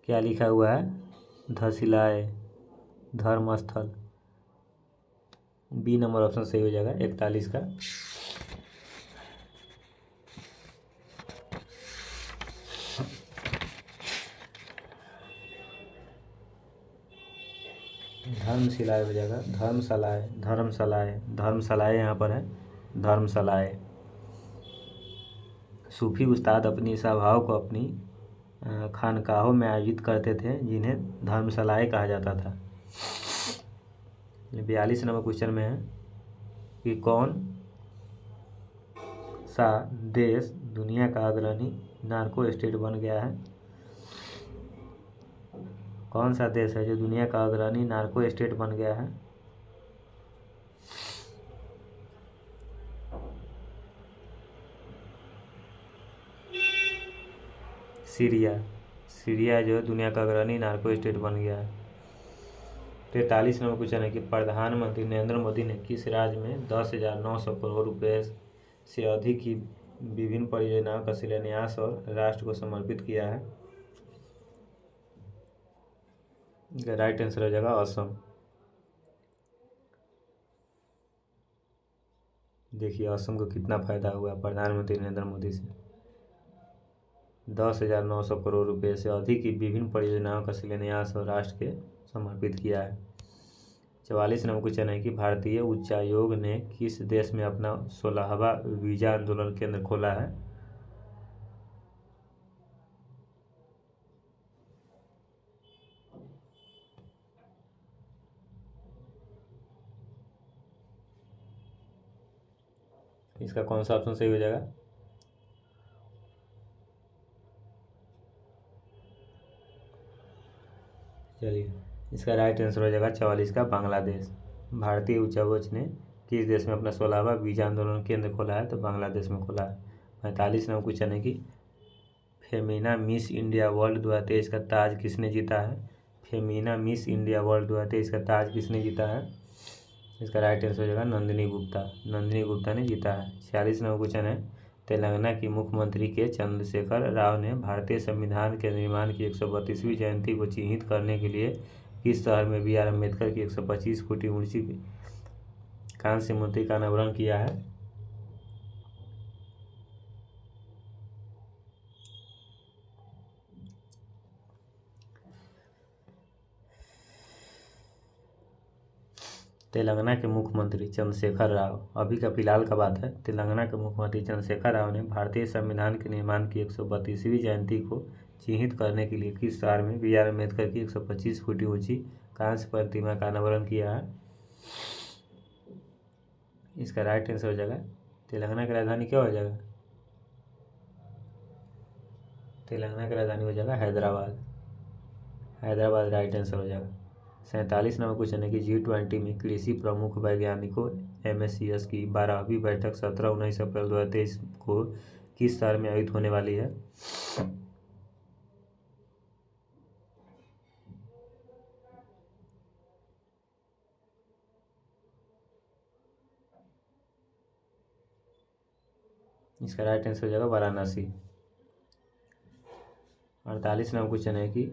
Speaker 1: क्या लिखा हुआ है? धसिलाए, धर्मस्थल। बी नंबर ऑप्शन सही हो जाएगा 41 का। धर्मशिलाए हो जाएगा, धर्मशालाए यहाँ पर है, धर्मशालाए। सूफी उस्ताद अपनी सभाओं को अपनी खानकाहों में आयोजित करते थे जिन्हें धर्मशालाएँ कहा जाता था। 42 नंबर क्वेश्चन में है कि कौन सा देश दुनिया का अग्रणी नार्को स्टेट बन गया है? कौन सा देश है जो दुनिया का अग्रणी नार्को स्टेट बन गया है? सीरिया जो है दुनिया का अग्रणी नार्को स्टेट बन गया है। 43 नंबर क्वेश्चन है कि प्रधानमंत्री नरेंद्र मोदी ने किस राज्य में 10,900 करोड़ रुपए से अधिक की विभिन्न परियोजनाओं का शिलान्यास और राष्ट्र को समर्पित किया है? राइट आंसर हो जाएगा असम। देखिए असम को कितना फायदा हुआ प्रधानमंत्री नरेंद्र मोदी से। 10,900 करोड़ रुपए से अधिक की विभिन्न परियोजनाओं का शिलान्यास और राष्ट्र के समर्पित किया है। 44 नंबर क्वेश्चन है कि भारतीय उच्चायोग ने किस देश में अपना 16वां वीजा आंदोलन केंद्र खोला है? इसका कौन सा ऑप्शन सही हो जाएगा? चलिए इसका राइट आंसर हो जाएगा 44 का बांग्लादेश। भारतीय उच्चायोग ने किस देश में अपना 16वां वीजा आंदोलन केंद्र खोला है? तो बांग्लादेश में खोला है। 45 नंबर क्वेश्चन है कि फेमिना मिस इंडिया वर्ल्ड 2023 का ताज किसने जीता है? फेमिना मिस इंडिया वर्ल्ड 2023 का ताज किसने जीता है? इसका राइट आंसर हो जाएगा नंदिनी गुप्ता ने जीता है। 46 नंबर क्वेश्चन है तेलंगाना की मुख्यमंत्री के चंद्रशेखर राव ने भारतीय संविधान के निर्माण की 132वीं जयंती को चिन्हित करने के लिए किस शहर में B.R. अम्बेडकर की 125 फुट ऊंची कांस्य मूर्ति का अनावरण किया है? तेलंगाना के मुख्यमंत्री चंद्रशेखर राव, अभी का फिलहाल का बात है, तेलंगाना के मुख्यमंत्री चंद्रशेखर राव ने भारतीय संविधान के निर्माण की 132वीं जयंती को चिन्हित करने के लिए किस शहर में B.R. अम्बेडकर की 125 फुट ऊंची कांस्य प्रतिमा का अनावरण किया है? इसका राइट आंसर हो जाएगा तेलंगाना की राजधानी क्या हो जाएगा? तेलंगाना की राजधानी हो जाएगा हैदराबाद राइट आंसर हो जाएगा। 47 नंबर क्वेश्चन है कि G20 में कृषि प्रमुख वैज्ञानिकों MSCS की 12वीं बैठक 17-19 अप्रैल 2023 को किस शहर में आयोजित होने वाली है? इसका राइट आंसर हो जाएगा वाराणसी। 48 नंबर क्वेश्चन है कि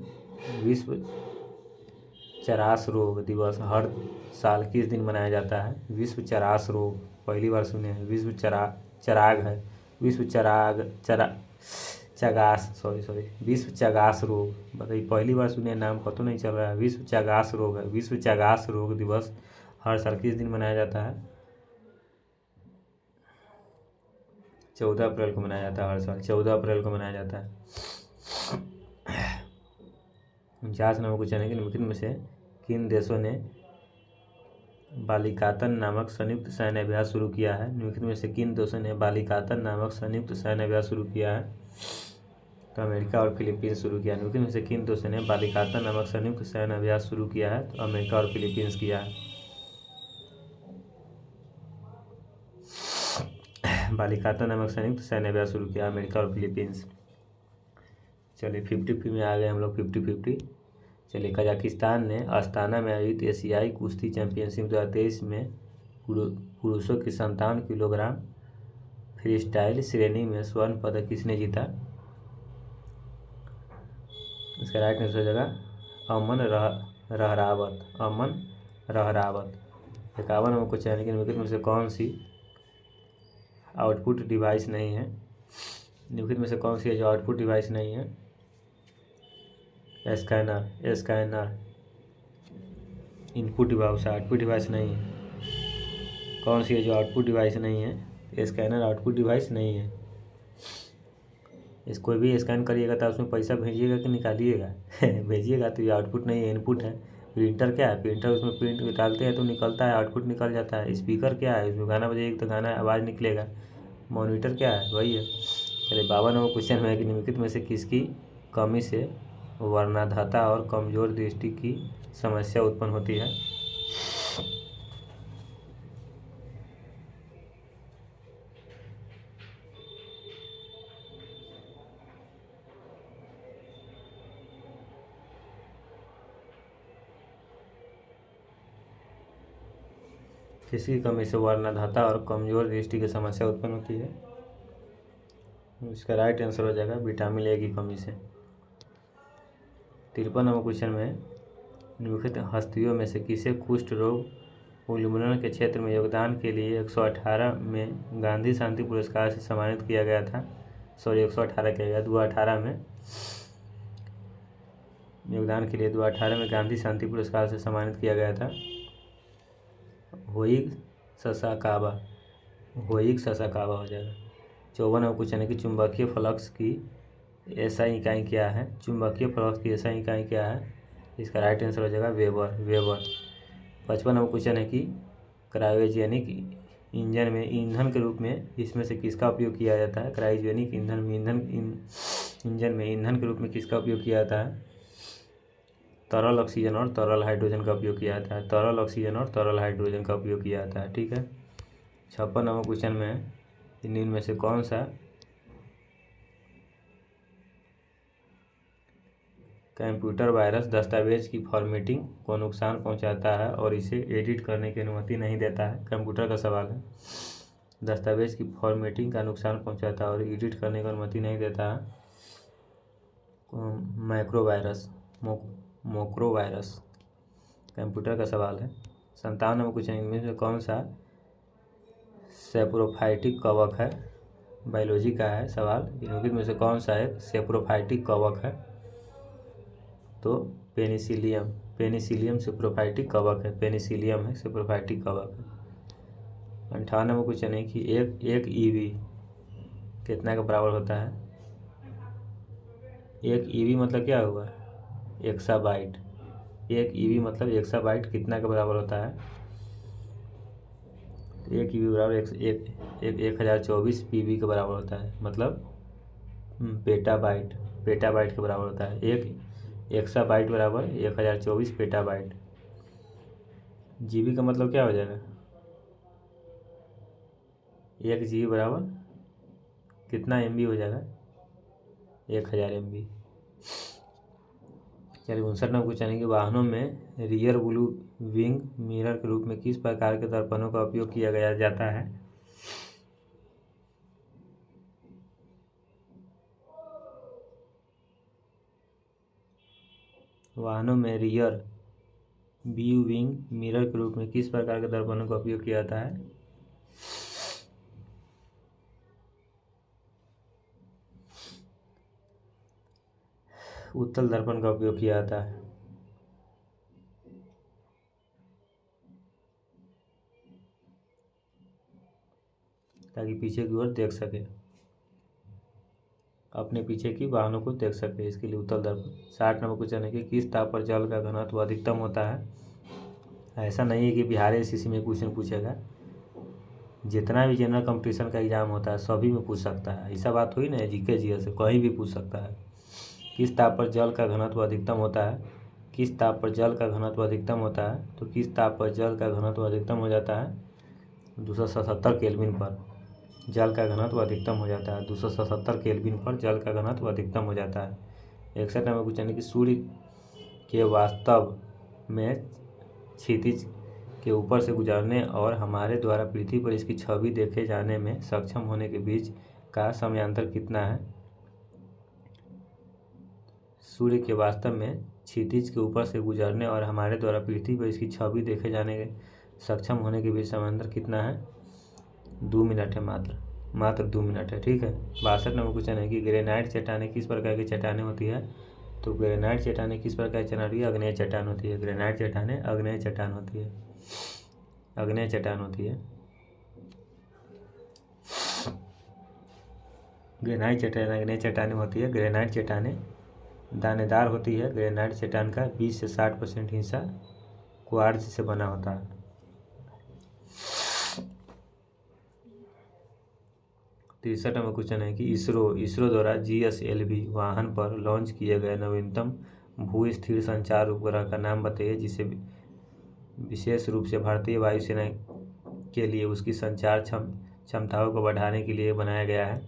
Speaker 1: विश्व चरास रोग दिवस हर साल किस दिन मनाया जाता है? विश्व चरास रोग, पहली बार सुने हैं, विश्व चराग है, विश्व चराग चगास विश्व चगास रोग। बताइए, पहली बार सुने, नाम पता नहीं चल रहा है। विश्व चगास रोग है। विश्व चगास रोग दिवस हर साल किस दिन मनाया जाता है? 14 अप्रैल को मनाया जाता है। हर साल 14 अप्रैल को मनाया जाता है। 49 नंबर क्वेश्चन है कि निम्नलिखित में से किन देशों ने बालिकातन नामक संयुक्त सैन्य अभ्यास शुरू किया है? निम्नलिखित में से किन देशों ने बालिकातन नामक संयुक्त सैन्य अभ्यास शुरू किया है? तो अमेरिका और फिलीपींस शुरू किया। निम्नलिखित में से किन देशों ने बालिकातन नामक संयुक्त सैन्य अभ्यास शुरू किया है? तो अमेरिका और फिलीपींस किया है। बालिकातन नामक संयुक्त सैन्य अभ्यास शुरू किया, अमेरिका और फिलीपींस। चलिए 50-50 में आ गए हम लोग, 50-50। चलिए, कजाकिस्तान ने अस्ताना में आयोजित एशियाई कुश्ती चैंपियनशिप 2023 में पुरुषों की 57 किलोग्राम फ्री स्टाइल श्रेणी में स्वर्ण पदक किसने जीता? इसका राइट आंसर हो जाएगा अमन रहरावत। अमन रहरावत। 51 नंबर क्वेश्चन है कि निम्नलिखित में से कौन सी आउटपुट डिवाइस नहीं है? निम्नलिखित में से कौन सी है जो आउटपुट डिवाइस नहीं है? Scanner input device, output device नहीं है। कौन सी है जो आउटपुट डिवाइस नहीं है? स्कैनर आउटपुट डिवाइस नहीं है। इसको भी स्कैन करिएगा तो उसमें पैसा भेजिएगा कि निकालिएगा? भेजिएगा तो ये आउटपुट नहीं है, इनपुट है। प्रिंटर क्या है? प्रिंटर, उसमें प्रिंट डालते हैं तो निकलता है, आउटपुट निकल जाता है। स्पीकर क्या है? उसमें गाना बजाइएगा तो गाना आवाज़ निकलेगा। मॉनिटर क्या है? वही है। चलिए 52 नंबर क्वेश्चन में है कि निम्नलिखित में से किसकी कमी से वर्णाधाता और कमजोर दृष्टि की समस्या उत्पन्न होती है? किसकी कमी से वर्णाधाता और कमजोर दृष्टि की समस्या उत्पन्न होती है? इसका राइट आंसर हो जाएगा विटामिन ए की कमी से। 53 नंबर क्वेश्चन में निम्नलिखित हस्तियों में से किसे कुष्ठ रोग उन्मूलन के क्षेत्र में योगदान के लिए 118 में गांधी शांति पुरस्कार से सम्मानित किया गया था? 118 किया गया, 2018 में योगदान के लिए 2018 में गांधी शांति पुरस्कार से सम्मानित किया गया था। होइग ससाकावा हो जाएगा। 54 नंबर क्वेश्चन है कि चुंबकीय फ्लक्स की एसआई इकाई क्या है? चुंबकीय फ्लक्स की एसआई इकाई क्या है? इसका राइट आंसर हो जाएगा वेबर। 55 नंबर क्वेश्चन है कि क्रायोजेनिक इंजन में ईंधन के रूप में इसमें से किसका उपयोग किया जाता है? क्रायोजेनिक इंजन में ईंधन के रूप में किसका उपयोग किया जाता है? तरल ऑक्सीजन और तरल हाइड्रोजन का उपयोग किया जाता है। तरल ऑक्सीजन और तरल हाइड्रोजन का उपयोग किया जाता है। ठीक है। 56 नंबर क्वेश्चन में निम्न में से कौन सा कंप्यूटर वायरस दस्तावेज की फॉर्मेटिंग को नुकसान पहुंचाता है और इसे एडिट करने की अनुमति नहीं देता है? कंप्यूटर का सवाल है। दस्तावेज की फॉर्मेटिंग का नुकसान पहुंचाता है और एडिट करने की अनुमति नहीं देता है। मोक्रो वायरस कंप्यूटर का सवाल है। 57 नंबर क्वेश्चन, इनमें से कौन सा सेप्रोफाइटिक कवक है? बायोलॉजी का है सवाल। इनमें में से कौन सा एक सेप्रोफाइटिक कवक है? तो पेनिसिलियम सेप्रोफाइटिक कवक है। पेनिसिलियम है, सेप्रोफाइटिक कवक है। 58 नंबर क्वेश्चन है कि एक ईवी कितना का बराबर होता है? एक ईवी मतलब क्या हुआ? एक्साबाइट। एक ईवी मतलब एक्साबाइट कितना के बराबर होता है? एक ईवी बराबर 1024 पीबी के बराबर होता है, मतलब पेटाबाइट के बराबर होता है। एक एक्साबाइट बराबर 1024 पेटाबाइट। जीबी का मतलब क्या हो जाएगा? एक जीबी बराबर कितना एमबी हो जाएगा? 1000 एमबी। चलिए 59 नंबर क्वेश्चन है कि वाहनों में रियर ब्लू विंग मिरर के रूप में किस प्रकार के दर्पणों का उपयोग किया जाता है? वाहनों में रियर व्यू विंग मिरर के रूप में किस प्रकार के दर्पणों का उपयोग किया जाता है? उत्तल दर्पण का उपयोग किया जाता है। ताकि पीछे की ओर देख सके, अपने पीछे की वाहनों को देख सके, इसके लिए उत्तल दर्पण। 60 नंबर क्वेश्चन है कि किस ताप पर जल का घनत्व अधिकतम होता है। ऐसा नहीं है कि बिहार एसएससी में क्वेश्चन पूछेगा, जितना भी जनरल कंपटीशन का एग्जाम होता है सभी में पूछ सकता है। ऐसा बात हुई ना जीके जीएस से, कहीं भी पूछ सकता है। किस ताप पर जल का घनत्व अधिकतम होता है। किस ताप पर जल का घनत्व अधिकतम होता है, तो किस ताप पर जल का घनत्व अधिकतम हो जाता है, 277 केल्विन पर जल का घनत्व अधिकतम हो जाता है। 277 केल्विन पर जल का घनत्व अधिकतम हो जाता है। 61 नंबर क्वेश्चन है कि सूर्य के वास्तव में क्षितिज के ऊपर से गुजरने और हमारे द्वारा पृथ्वी पर इसकी छवि देखे जाने में सक्षम होने के बीच का समयांतर कितना है। सूर्य के वास्तव में क्षितिज के ऊपर से गुजरने और हमारे द्वारा पृथ्वी पर इसकी छवि देखे जाने के सक्षम होने के बीच समयांतर कितना है। 2 मिनट है, मात्र 2 मिनट है। ठीक है। 62 नंबर क्वेश्चन है कि ग्रेनाइट चट्टानें किस प्रकार की चट्टानें होती है। तो ग्रेनाइट चट्टानें किस प्रकार की चट्टान होती है, आग्नेय चट्टान होती है। ग्रेनाइट चट्टानें आग्नेय चट्टान होती है, आग्नेय चट्टान होती है। ग्रेनाइट चट्टान आग्नेय चट्टानें होती है। ग्रेनाइट चट्टानें दानेदार होती है। ग्रेनाइट चट्टान का 20 से 60% हिस्सा क्वार्ट्ज से बना होता है। 63 नंबर क्वेश्चन है कि इसरो द्वारा GSLV वाहन पर लॉन्च किए गए नवीनतम भू स्थिर संचार उपग्रह का नाम बताइए, जिसे विशेष रूप से भारतीय वायुसेना के लिए उसकी संचार क्षमताओं को बढ़ाने के लिए बनाया गया है।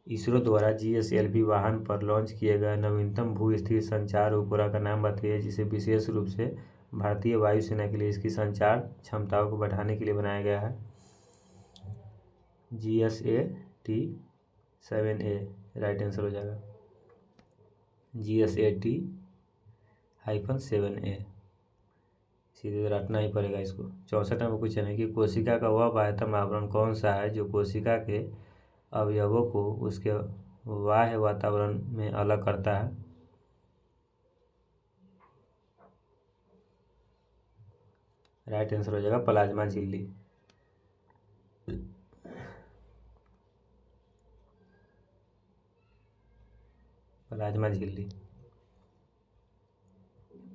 Speaker 1: इसरो द्वारा GSLV वाहन पर लॉन्च किए गए नवीनतम भू स्थिर संचार उपग्रह का नाम बताइए, जिसे विशेष रूप से भारतीय वायुसेना के लिए इसकी संचार क्षमताओं को बढ़ाने के लिए बनाया गया है। GSAT-7A राइट आंसर हो जाएगा। GSAT-7A सीधे तो रटना ही पड़ेगा इसको। 64 नंबर क्वेश्चन है कि कोशिका का वह बाह्यतम आवरण कौन सा है जो कोशिका के अवयवों को उसके बाह्य वातावरण में अलग करता है। राइट आंसर हो जाएगा प्लाज्मा झिल्ली। प्लाज्मा झिल्ली।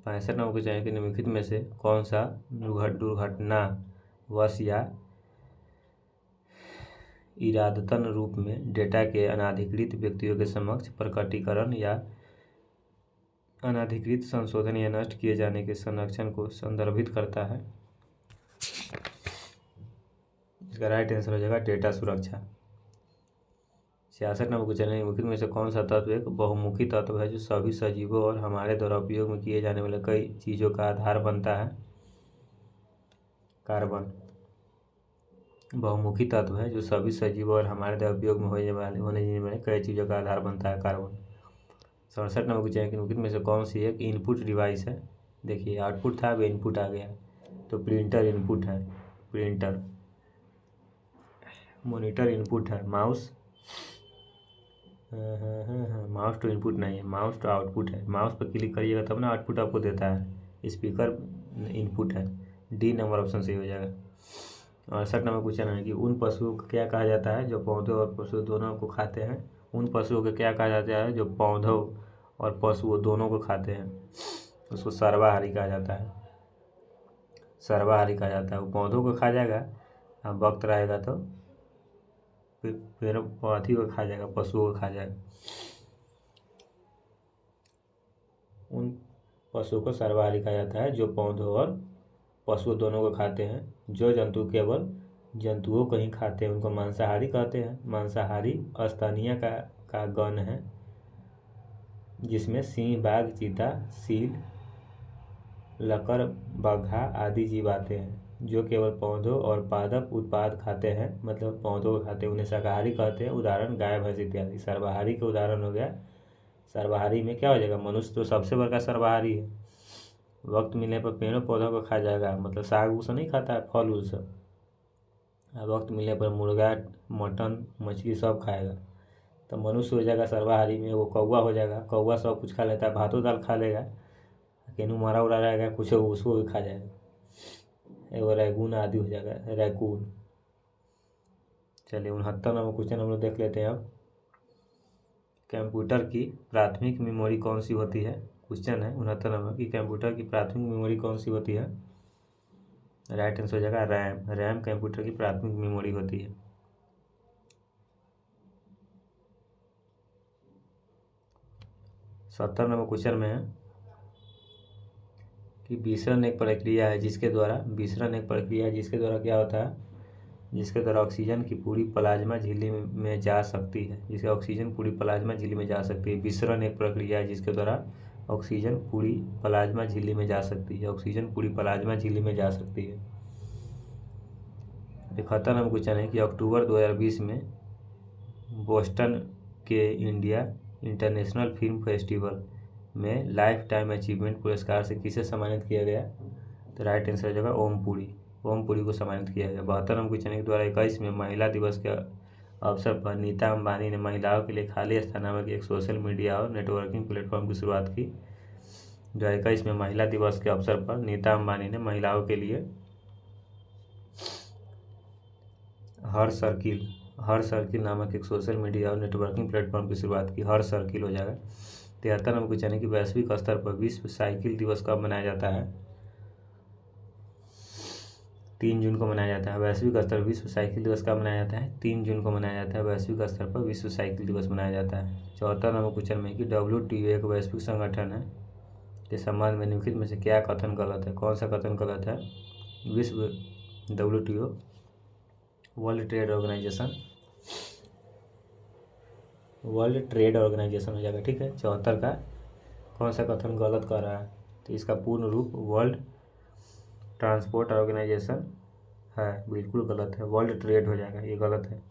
Speaker 1: 65 नंबर क्वेश्चन है कि निम्नलिखित में से कौन सा दुर्घटनावश या इरादतन रूप में डेटा के अनाधिकृत व्यक्तियों के समक्ष प्रकटीकरण या अनाधिकृत संशोधन या नष्ट किए जाने के संरक्षण को संदर्भित करता है। इसका राइट आंसर हो जाएगा डेटा सुरक्षा। 66 नंबर क्वेश्चन है निम्नलिखित में से कौन सा तत्व एक बहुमुखी तत्व है जो सभी सजीवों और हमारे द्वारा उपयोग में किए जाने वाले कई चीज़ों का आधार बनता है। कार्बन बहुमुखी तत्व है जो सभी सजीवों और हमारे द्वारा उपयोग में होने वाले कई चीज़ों का आधार बनता है कार्बन। 67 नंबर क्वेश्चन है कि निम्नलिखित में से कौन सी एक इनपुट डिवाइस है। देखिए आउटपुट था, अब इनपुट आ गया, तो प्रिंटर इनपुट है, प्रिंटर। मॉनिटर इनपुट है, माउस माउस तो इनपुट नहीं है, माउस तो आउटपुट है। माउस पर क्लिक करिएगा तब ना आउटपुट आपको देता है। स्पीकर इनपुट है, डी नंबर ऑप्शन सही हो जाएगा। 68 नंबर क्वेश्चन है कि उन पशुओं को क्या कहा जाता है जो पौधों और पशु दोनों को खाते हैं। उन पशुओं को क्या कहा जाता है जो पौधों और पशुओं दोनों को खाते हैं। उसको सर्वाहारी कहा जाता है, सर्वाहारी कहा जाता है। वो पौधों को खा जाएगा, वक्त रहेगा तो फिर पौधी को खा जाएगा, पशुओं को खा जाएगा। उन पशुओं को सर्वाहारी कहा जाता है जो पौधों और पशु दोनों को खाते हैं। जो जंतु केवल जंतुओं को ही खाते हैं उनको मांसाहारी कहते हैं। मांसाहारी स्तनीय का गण है, जिसमें सिंह, बाघ, चीता, सील, लकर, बगहा आदि जीव आते हैं। जो केवल पौधों और पादप उत्पाद खाते हैं, मतलब पौधों को खाते हैं, उन्हें शाकाहारी कहते हैं। उदाहरण गाय, भैंस इत्यादि। सर्वाहारी के उदाहरण हो गया, सर्वाहारी में क्या हो जाएगा, मनुष्य तो सबसे बड़ा सर्वाहारी है। वक्त मिलने पर पेड़ों पौधों को खा जाएगा, मतलब साग उस नहीं खाता है, फल उल सब। वक्त मिलने पर मुर्गा, मटन, मछली सब खाएगा। तो मनुष्य हो जाएगा सर्वाहारी में, वो कौवा हो जाएगा, कौवा सब कुछ खा लेता है, भातों दाल खा लेगा, केनू मरा उड़ा रहेगा कुछ उसको भी खा जाएगा, एगो रैगून आदि हो जाएगा, रैकून। चलिए 69 नंबर क्वेश्चन हम लोग देख लेते हैं अब। कंप्यूटर की प्राथमिक मेमोरी कौन सी होती है? क्वेश्चन है 69 नंबर की, कंप्यूटर की प्राथमिक मेमोरी कौन सी होती है? राइट आंसर हो जाएगा रैम। रैम कंप्यूटर की प्राथमिक मेमोरी होती है। 70 नंबर क्वेश्चन में है कि विसरण एक प्रक्रिया है जिसके द्वारा क्या होता है? जिसके द्वारा ऑक्सीजन की पूरी प्लाज्मा झिल्ली में जा सकती है, जिसके ऑक्सीजन पूरी प्लाज्मा झिल्ली में जा सकती है। विसरण एक प्रक्रिया है जिसके द्वारा ऑक्सीजन पूरी प्लाज्मा झिल्ली में जा सकती है, ऑक्सीजन पूरी प्लाज्मा झिल्ली में जा सकती है। 71 नंबर क्वेश्चन है कि अक्टूबर 2020 में बोस्टन के इंडिया इंटरनेशनल फिल्म फेस्टिवल में लाइफ टाइम अचीवमेंट पुरस्कार से किसे सम्मानित किया गया? तो राइट आंसर हो जाएगा ओम पुरी। ओम पुरी को सम्मानित किया गया। 72 नंबर क्वेश्चन के द्वारा 21 में महिला दिवस के अवसर पर नीता अंबानी ने महिलाओं के लिए खाली स्थान नामक एक सोशल मीडिया और नेटवर्किंग प्लेटफॉर्म की शुरुआत की। 2021 में महिला दिवस के अवसर पर नीता अंबानी ने महिलाओं के लिए हर सर्किल नामक एक सोशल मीडिया और नेटवर्किंग प्लेटफॉर्म की शुरुआत की। हर सर्किल हो जाएगा। 73 नंबर क्वेश्चन है कि वैश्विक स्तर पर विश्व साइकिल दिवस कब मनाया जाता है? 3 जून को मनाया जाता है। वैश्विक स्तर पर विश्व साइकिल दिवस कब मनाया जाता है? 3 जून को मनाया जाता है। वैश्विक स्तर पर विश्व साइकिल दिवस मनाया जाता है। 74 नंबर क्वेश्चन में कि WTO एक वैश्विक संगठन है के संबंध में निम्नलिखित में से क्या कथन गलत है? कौन सा कथन गलत है? विश्व WTO वर्ल्ड ट्रेड ऑर्गेनाइजेशन हो जाएगा। ठीक है। 74 का कौन सा कथन गलत कर रहा है? तो इसका पूर्ण रूप वर्ल्ड ट्रांसपोर्ट ऑर्गेनाइजेशन है, बिल्कुल गलत है। वर्ल्ड ट्रेड हो जाएगा, ये गलत है।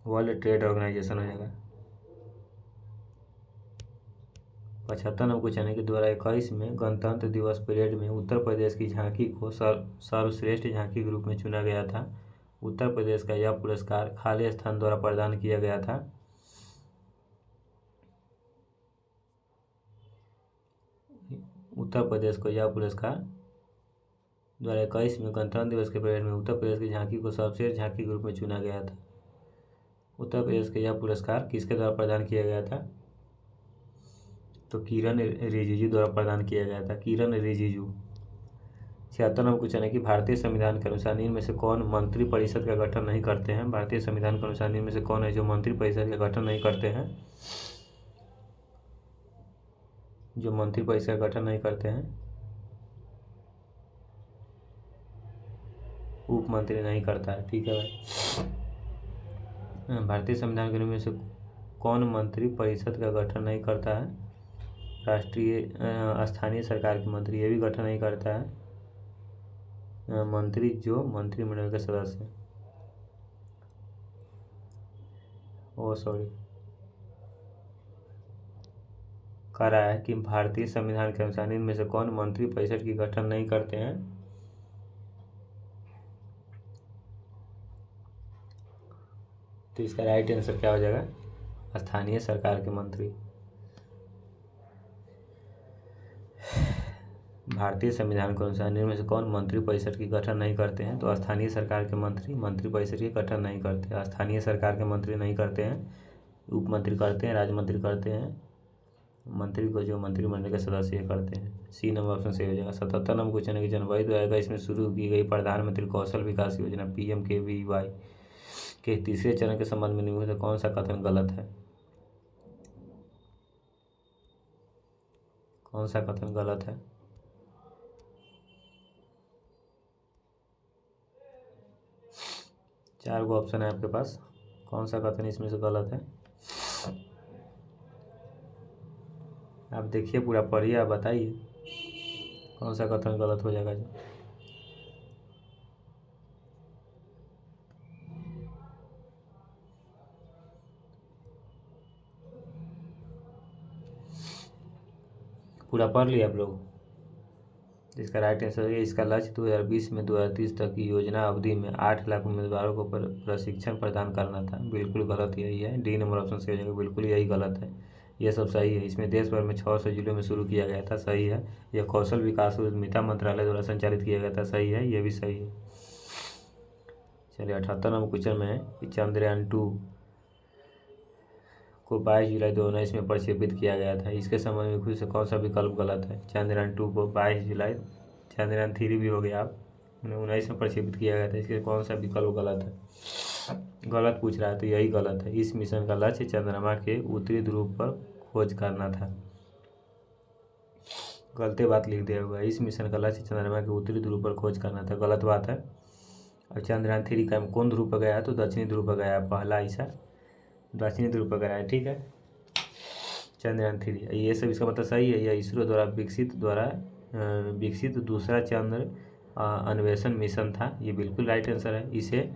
Speaker 1: वर्ल्ड ट्रेड ऑर्गेनाइजेशन हो जाएगा। 75 नंबर क्वेश्चन है कि 2021 में गणतंत्र दिवस परेड में उत्तर प्रदेश की झांकी को सर्वश्रेष्ठ झांकी के रूप में चुना गया था। उत्तर प्रदेश का यह पुरस्कार खाली स्थान द्वारा प्रदान किया गया था। उत्तर प्रदेश को यह पुरस्कार 2021 में गणतंत्र दिवस के परेड में उत्तर प्रदेश की झांकी को सर्वश्रेष्ठ झांकी के रूप में चुना गया था। उत्तर प्रदेश का यह पुरस्कार किसके द्वारा प्रदान किया गया था? तो किरण रिजिजू द्वारा प्रदान किया गया था। किरण रिजिजू। 76 नंबर क्वेश्चन है कि भारतीय संविधान के अनुसार निम्न में से कौन मंत्री परिषद का गठन नहीं करते हैं? भारतीय संविधान के अनुसार निम्न में से कौन है जो मंत्री परिषद का गठन नहीं करते हैं? जो मंत्री परिषद का गठन नहीं करते हैं, उप मंत्री नहीं करता है। ठीक है भाई। भारतीय संविधान के में से कौन मंत्री परिषद का गठन नहीं करता है? राष्ट्रीय स्थानीय सरकार के मंत्री, ये भी गठन नहीं करता है। मंत्री जो मंत्रिमंडल के सदस्य, कह रहा है कि भारतीय संविधान के अनुसार इनमें से कौन मंत्री परिषद की गठन नहीं करते हैं? तो इसका राइट आंसर क्या हो जाएगा? स्थानीय सरकार के मंत्री। भारतीय संविधान के अनुसार इनमें से कौन मंत्री परिषद की गठन नहीं करते हैं? तो स्थानीय सरकार के मंत्री मंत्री परिषद की गठन नहीं करते। स्थानीय सरकार के मंत्री नहीं करते हैं, उप मंत्री करते हैं, राज्य मंत्री करते हैं। मंत्री को जो मंत्रिमंडल के सदस्य करते हैं। सी नंबर ऑप्शन सही हो जाएगा। 77 नंबर क्वेश्चन है कि जनवरी 2021 में शुरू की गई प्रधानमंत्री कौशल विकास योजना PMKVY के तीसरे चरण के संबंध में निम्न में कौन सा कथन गलत है? कौन सा कथन गलत है? चार गो ऑप्शन है आपके पास, कौन सा कथन इसमें से गलत है? आप देखिए, पूरा पढ़िए, आप बताइए कौन सा कथन गलत हो जाएगा जो। पूरा पढ़ लिया आप लोग? इसका राइट आंसर है इसका लक्ष्य 2020 में 2030 तक की योजना अवधि में 8 लाख उम्मीदवारों को प्रशिक्षण प्रदान करना था। बिल्कुल गलत यही है, डी नंबर ऑप्शन सही हो जाएगा, बिल्कुल यही गलत है। ये सब सही है। इसमें देश भर में 600 जिलों में शुरू किया गया था, सही है। यह कौशल विकास और उद्यमिता मंत्रालय द्वारा संचालित किया गया था, सही है, ये भी सही है। चलिए 78 नंबर क्वेश्चन में है कि चंद्रयान 2 को 22 जुलाई 2019 में प्रक्षेपित किया गया था। इसके संबंध में खुद से कौन सा विकल्प गलत है? चंद्रयान 2 को 22 जुलाई, चंद्रयान 3 भी हो गया, आप 19 में प्रक्षेपित किया गया था, इसके कौन सा विकल्प गलत है? गलत पूछ रहा है तो यही गलत है। इस मिशन का लक्ष्य चंद्रमा के उत्तरी ध्रुव पर खोज करना था। गलती बात लिख दिया हुआ है, इस मिशन का लक्ष्य चंद्रमा के उत्तरी ध्रुव पर खोज करना था, गलत बात है। और चंद्रयान 3 का कौन ध्रुव पर गया? तो दक्षिणी ध्रुव पर गया, पहला हिस्सा दक्षिणी ध्रुव पर गया है, ठीक है। चंद्रयान 3 ये सब इसका मतलब सही है। यह इसरो द्वारा विकसित दूसरा चंद्र अन्वेषण मिशन था, ये बिल्कुल राइट आंसर है। इसे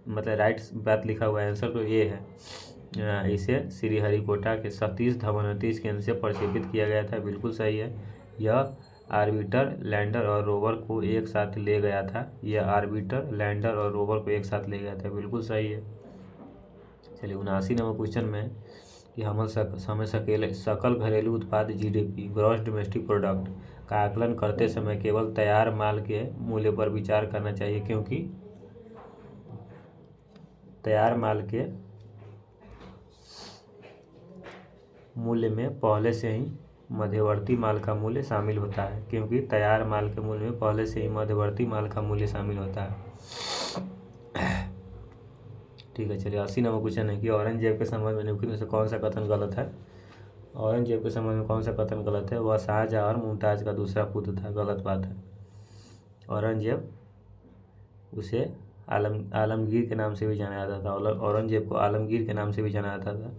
Speaker 1: मतलब राइट बात लिखा हुआ है, आंसर तो ये है। इसे श्रीहरिकोटा के सतीश धवन अंतरिक्ष केंद्र से प्रक्षेपित किया गया था, बिल्कुल सही है। यह आर्बिटर, लैंडर और रोवर को एक साथ ले गया था, यह आर्बिटर, लैंडर और रोवर को एक साथ ले गया था, बिल्कुल सही है। चलिए 79 नंबर क्वेश्चन में कि हमें सकल घरेलू उत्पाद GDP, ग्रॉस डोमेस्टिक प्रोडक्ट का आकलन करते समय केवल तैयार माल के मूल्य पर विचार करना चाहिए, क्योंकि तैयार माल के मूल्य में पहले से ही मध्यवर्ती माल का मूल्य शामिल होता है, क्योंकि तैयार माल के मूल्य में पहले से ही मध्यवर्ती माल का मूल्य शामिल होता है, ठीक है। चलिए 80 नंबर क्वेश्चन है कि औरंगजेब के संबंध में निम्नलिखित में से कौन सा कथन गलत है? औरंगजेब के संबंध में कौन सा कथन गलत है? वह शाहजहां और मुमताज का दूसरा पुत्र था, गलत बात है। औरंगजेब उसे आलमगीर के नाम से भी जाना जाता था, औरंगजेब को आलमगीर के नाम से भी जाना जाता था।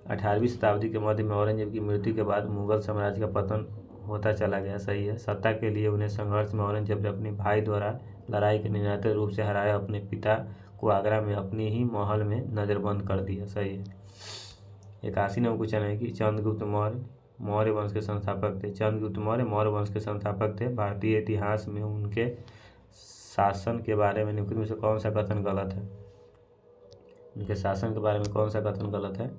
Speaker 1: 18वीं शताब्दी के मध्य में औरंगजेब की मृत्यु के बाद मुगल साम्राज्य का पतन होता चला गया, सही है। सत्ता के लिए उन्हें संघर्ष में औरंगजेब ने अपने भाई द्वारा लड़ाई के निर्णायक रूप से हराया, अपने पिता को आगरा में अपनी ही महल में नज़रबंद कर दिया, सही है। 81 नंबर क्वेश्चन है कि चंद्रगुप्त मौर्य मौर्य वंश के संस्थापक थे। चंद्रगुप्त मौर्य मौर्य वंश के संस्थापक थे। भारतीय इतिहास में उनके शासन के बारे में निम्नलिखित में से कौन सा कथन गलत है? उनके शासन के बारे में कौन सा कथन गलत है?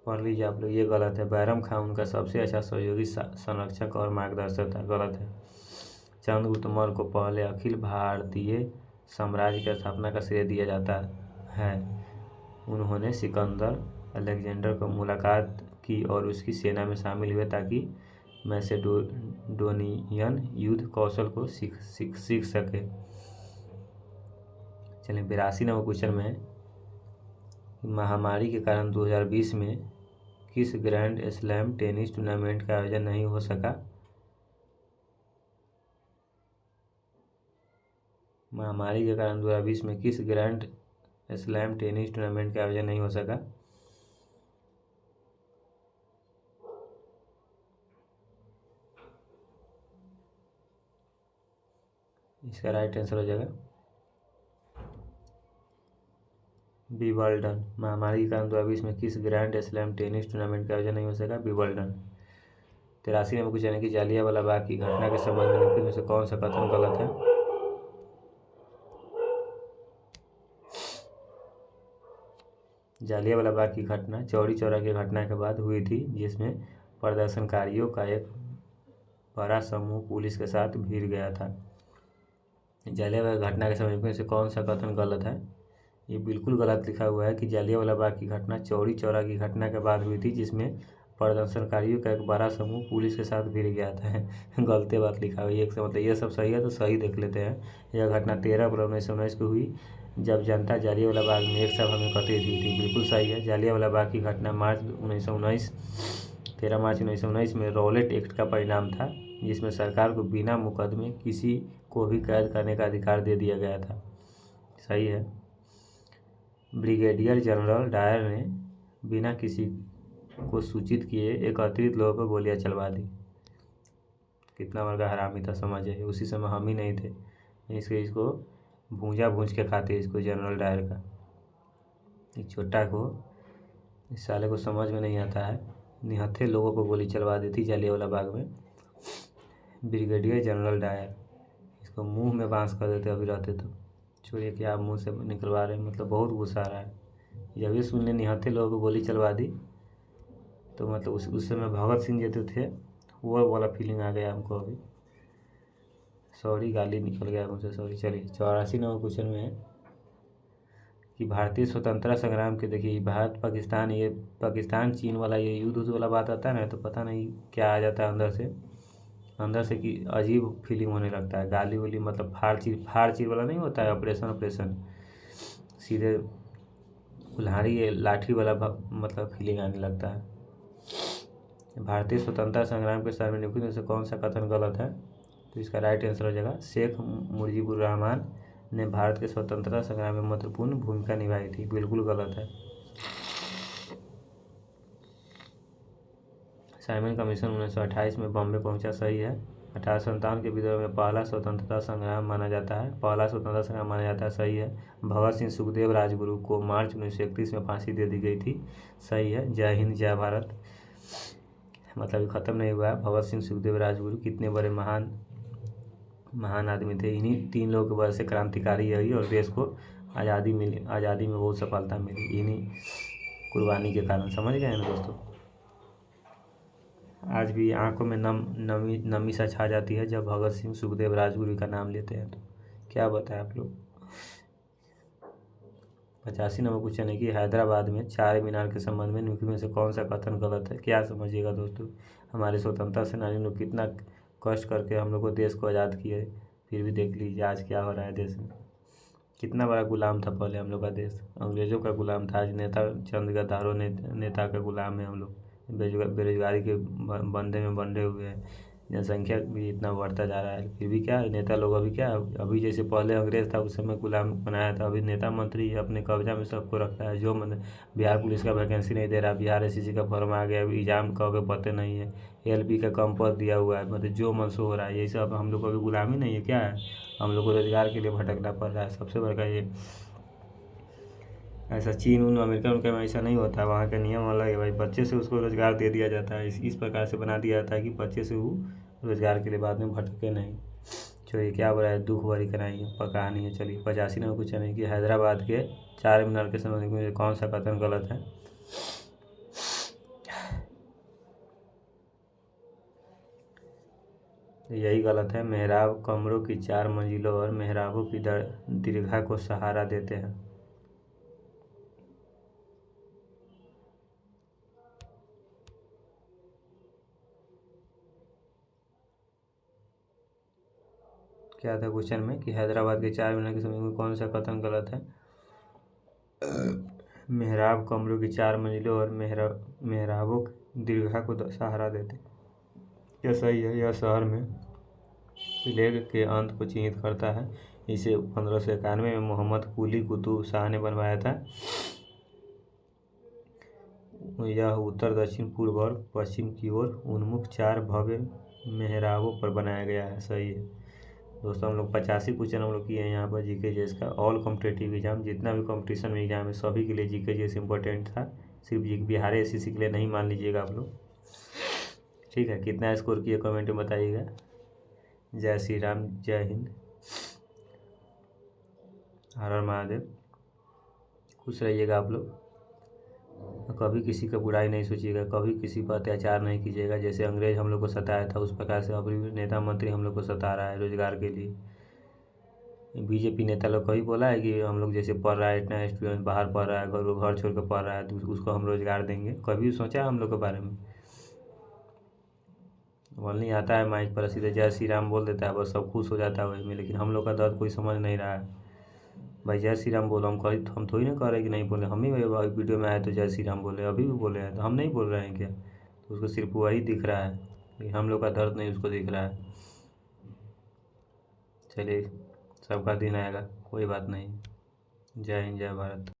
Speaker 1: पढ़ लीजिए आप लोग, ये गलत है। बैरम खान उनका सबसे अच्छा सहयोगी संरक्षक और मार्गदर्शक था, गलत है। चंद्रगुप्त मौर्य को पहले अखिल भारतीय साम्राज्य की स्थापना का श्रेय दिया जाता है। उन्होंने सिकंदर अलेक्जेंडर को मुलाकात की और उसकी सेना में शामिल हुए ताकि मैसेडोनियन युद्ध कौशल को सीख सके। चलिए 82 नंबर क्वेश्चन में महामारी के कारण 2020 में किस ग्रैंड स्लैम टेनिस टूर्नामेंट का आयोजन नहीं हो सका? महामारी के कारण 2020 में किस ग्रैंड स्लैम टेनिस टूर्नामेंट का आयोजन नहीं हो सका? इसका राइट आंसर हो जाएगा विंबलडन। महामारी के कारण 2020 में किस ग्रैंड स्लैम टेनिस टूर्नामेंट का आयोजन नहीं हो सका? विंबलडन। 83 नंबर क्वेश्चन है कि जालियांवाला बाग की घटना के संबंध में निम्नलिखित में से कौन सा कथन गलत है? जालियांवाला बाग की घटना चौरी चौरा की घटना के बाद हुई थी, जिसमें प्रदर्शनकारियों का एक बड़ा समूह पुलिस के साथ भिड़ गया था। जालियांवाला घटना के समय में से कौन सा कथन गलत है? ये बिल्कुल गलत लिखा हुआ है कि जालियांवाला बाग की घटना चौरी चौरा की घटना के बाद हुई थी, जिसमें प्रदर्शनकारियों का एक बड़ा समूह पुलिस के साथ भिड़ गया था। गलती बात लिखा हुआ है, एक से मतलब ये सब सही है तो सही देख लेते हैं। यह घटना 13 अप्रैल 1919 को हुई, जब जनता जालियांवाला बाग में एक सभा में एकत्रित हुई थी, बिल्कुल सही है। जालियांवाला बाग की घटना 13 मार्च 1919 में रॉलेट एक्ट का परिणाम था, जिसमें सरकार को बिना मुकदमे किसी को भी कैद करने का अधिकार दे दिया गया था, सही है। ब्रिगेडियर जनरल डायर ने बिना किसी को सूचित किए एकत्रित लोगों पर गोलियां चलवा दी। कितना बड़ा हरामी था, समझ है। उसी समय हम ही नहीं थे, इसको भूंजा भूंज के खाते इसको जनरल डायर का। एक छोटा को, इस साले को समझ में नहीं आता है, निहत्थे लोगों को गोली चलवा दी थी जलियांवाला बाग में। ब्रिगेडियर जनरल डायर, इसको मुंह में बांस कर देते अभी रहते तो। छोड़िए क्या मुंह से निकलवा रहे हैं, मतलब बहुत गुस्सा आ रहा है जब ये सुनने निहत्थे लोगों को गोली चलवा दी। तो मतलब उस समय भगत सिंह जो तो थे, वो वाला फीलिंग आ गया हमको अभी। सॉरी, गाली निकल गया मुझसे, सॉरी। चलिए 84 नंबर क्वेश्चन में है कि भारतीय स्वतंत्रता संग्राम के, देखिए भारत पाकिस्तान, ये पाकिस्तान चीन वाला ये युद्ध वाला बात आता है ना, तो पता नहीं क्या आ जाता है अंदर से कि अजीब फीलिंग होने लगता है। गाली वाली मतलब फाड़ चीर वाला नहीं होता है, ऑपरेशन सीधे कुल्हाड़ी लाठी वाला मतलब फीलिंग आने लगता है। भारतीय स्वतंत्रता संग्राम के समय निम्नलिखित में से कौन सा कथन गलत है? तो इसका राइट आंसर हो जाएगा शेख मुजीबुर रहमान ने भारत के स्वतंत्रता संग्राम में महत्वपूर्ण भूमिका निभाई थी। बिल्कुल गलत है। साइमन कमीशन 1928 में बॉम्बे पहुंचा, सही है। 1857 के विद्रोह में पहला स्वतंत्रता संग्राम माना जाता है, सही है। भगत सिंह सुखदेव राजगुरु को मार्च 1931 में फांसी दे दी गई थी, सही है। जय हिंद जय भारत मतलब ख़त्म नहीं हुआ है। भगत सिंह सुखदेव राजगुरु कितने बड़े महान आदमी थे। इन्हीं 3 लोगों की वजह से क्रांतिकारी हुई और देश को आज़ादी मिली, आज़ादी में बहुत सफलता मिली इन्हीं कुर्बानी के कारण। समझ गए ना दोस्तों? आज भी आंखों में नमी सा छा जाती है जब भगत सिंह सुखदेव राजगुरु का नाम लेते हैं। तो क्या बताएं आप लोग। 85 नंबर क्वेश्चन है कि हैदराबाद में चार मीनार के संबंध में निम्नलिखित में से कौन सा कथन गलत है? क्या समझिएगा दोस्तों, हमारे स्वतंत्रता सेनानी लोग कितना कष्ट करके हम लोग को देश को आज़ाद किए, फिर भी देख लीजिए आज क्या हो रहा है देश में। कितना बड़ा गुलाम था पहले हम लोग का देश, अंग्रेज़ों का गुलाम था। आज नेता चंद गद्दारों नेता का गुलाम है हम लोग। बेरोजगारी के बंधे में बंधे हुए हैं, जनसंख्या भी इतना बढ़ता जा रहा है, फिर भी क्या नेता लोग अभी जैसे पहले अंग्रेज़ था उस समय गुलाम बनाया था, अभी नेता मंत्री अपने कब्जा में सबको रखता है। जो मतलब बिहार पुलिस का वैकेंसी नहीं दे रहा, बिहार SSC का फॉर्म आ गया, अभी एग्जाम कहोगे पते नहीं है, LP का कम पद दिया हुआ है, मतलब जो मन सो हो रहा है। यही सब हम लोग को अभी गुलामी नहीं है क्या है, हम लोग को रोजगार के लिए भटकना पड़ रहा है। सबसे बड़का ये ऐसा चीन अमेरिका उनका में ऐसा नहीं होता है, वहाँ का नियम अलग है भाई। बच्चे से उसको रोज़गार दे दिया जाता है, इस प्रकार से बना दिया जाता है कि बच्चे से वो रोज़गार के लिए बाद में भटके नहीं। चलिए क्या बोला है, दुख भरी कहानी है। चलिए 85 नंबर क्वेश्चन है कि हैदराबाद के चार मीनार के संबंध में कौन सा कथन गलत है? यही गलत है। मेहराब कमरों की 4 मंजिलों और मेहराबों की दीर्घा को सहारा देते हैं। क्या था क्वेश्चन में कि हैदराबाद के 4 मीनार के संबंध में कौन सा कथन गलत है? मेहराब कमरों की 4 मंजिलों और मेहराबों की दीर्घा को सहारा देते, यह सही है। यह शहर में प्लेग के अंत को चिन्हित करता है। इसे 1591 में मोहम्मद कुली कुतुब शाह ने बनवाया था। यह उत्तर, दक्षिण, पूर्व और पश्चिम की ओर उन्मुख 4 भव्य मेहराबों पर बनाया गया है, सही है। दोस्तों हम लोग 85 क्वेश्चन हम लोग किए हैं यहाँ पर GK GS का। ऑल कॉम्पिटेटिव एग्जाम, जितना भी कॉम्पिटिशन में एग्जाम है सभी के लिए GK GS इंपॉर्टेंट था, सिर्फ बिहार SSC के लिए नहीं मान लीजिएगा आप लोग, ठीक है। कितना स्कोर किए कमेंट में बताइएगा। जय श्री राम, जय हिंद, हर हर महादेव। खुश रहिएगा आप लोग, कभी किसी का बुराई नहीं सोचिएगा, कभी किसी पर अत्याचार नहीं कीजिएगा। जैसे अंग्रेज हम लोग को सताया था उस प्रकार से अभी नेता मंत्री हम लोग को सता रहा है रोजगार के लिए। BJP नेता लोग कभी बोला है कि हम लोग जैसे पढ़ रहा है, इतना स्टूडेंट बाहर पढ़ रहा है, घर छोड़ कर पढ़ रहा है तो उसको हम रोजगार देंगे? कभी सोचा है हम लोग के बारे में? बोलने आता है माइक पर सीधे जय श्री राम बोल देता है, बस सब खुश हो जाता है वही में, लेकिन हम लोग का दर्द कोई समझ नहीं रहा है। भाई जय श्री राम बोलो, हम थोड़ी ना कह रहे कि नहीं बोले, हम ही वीडियो में आए तो जय श्री राम बोले, अभी भी बोले हैं, तो हम नहीं बोल रहे हैं क्या? तो उसको सिर्फ वही दिख रहा है, लेकिन हम लोग का दर्द नहीं उसको दिख रहा है। चलिए सबका दिन आएगा, कोई बात नहीं। जय हिंद जय भारत।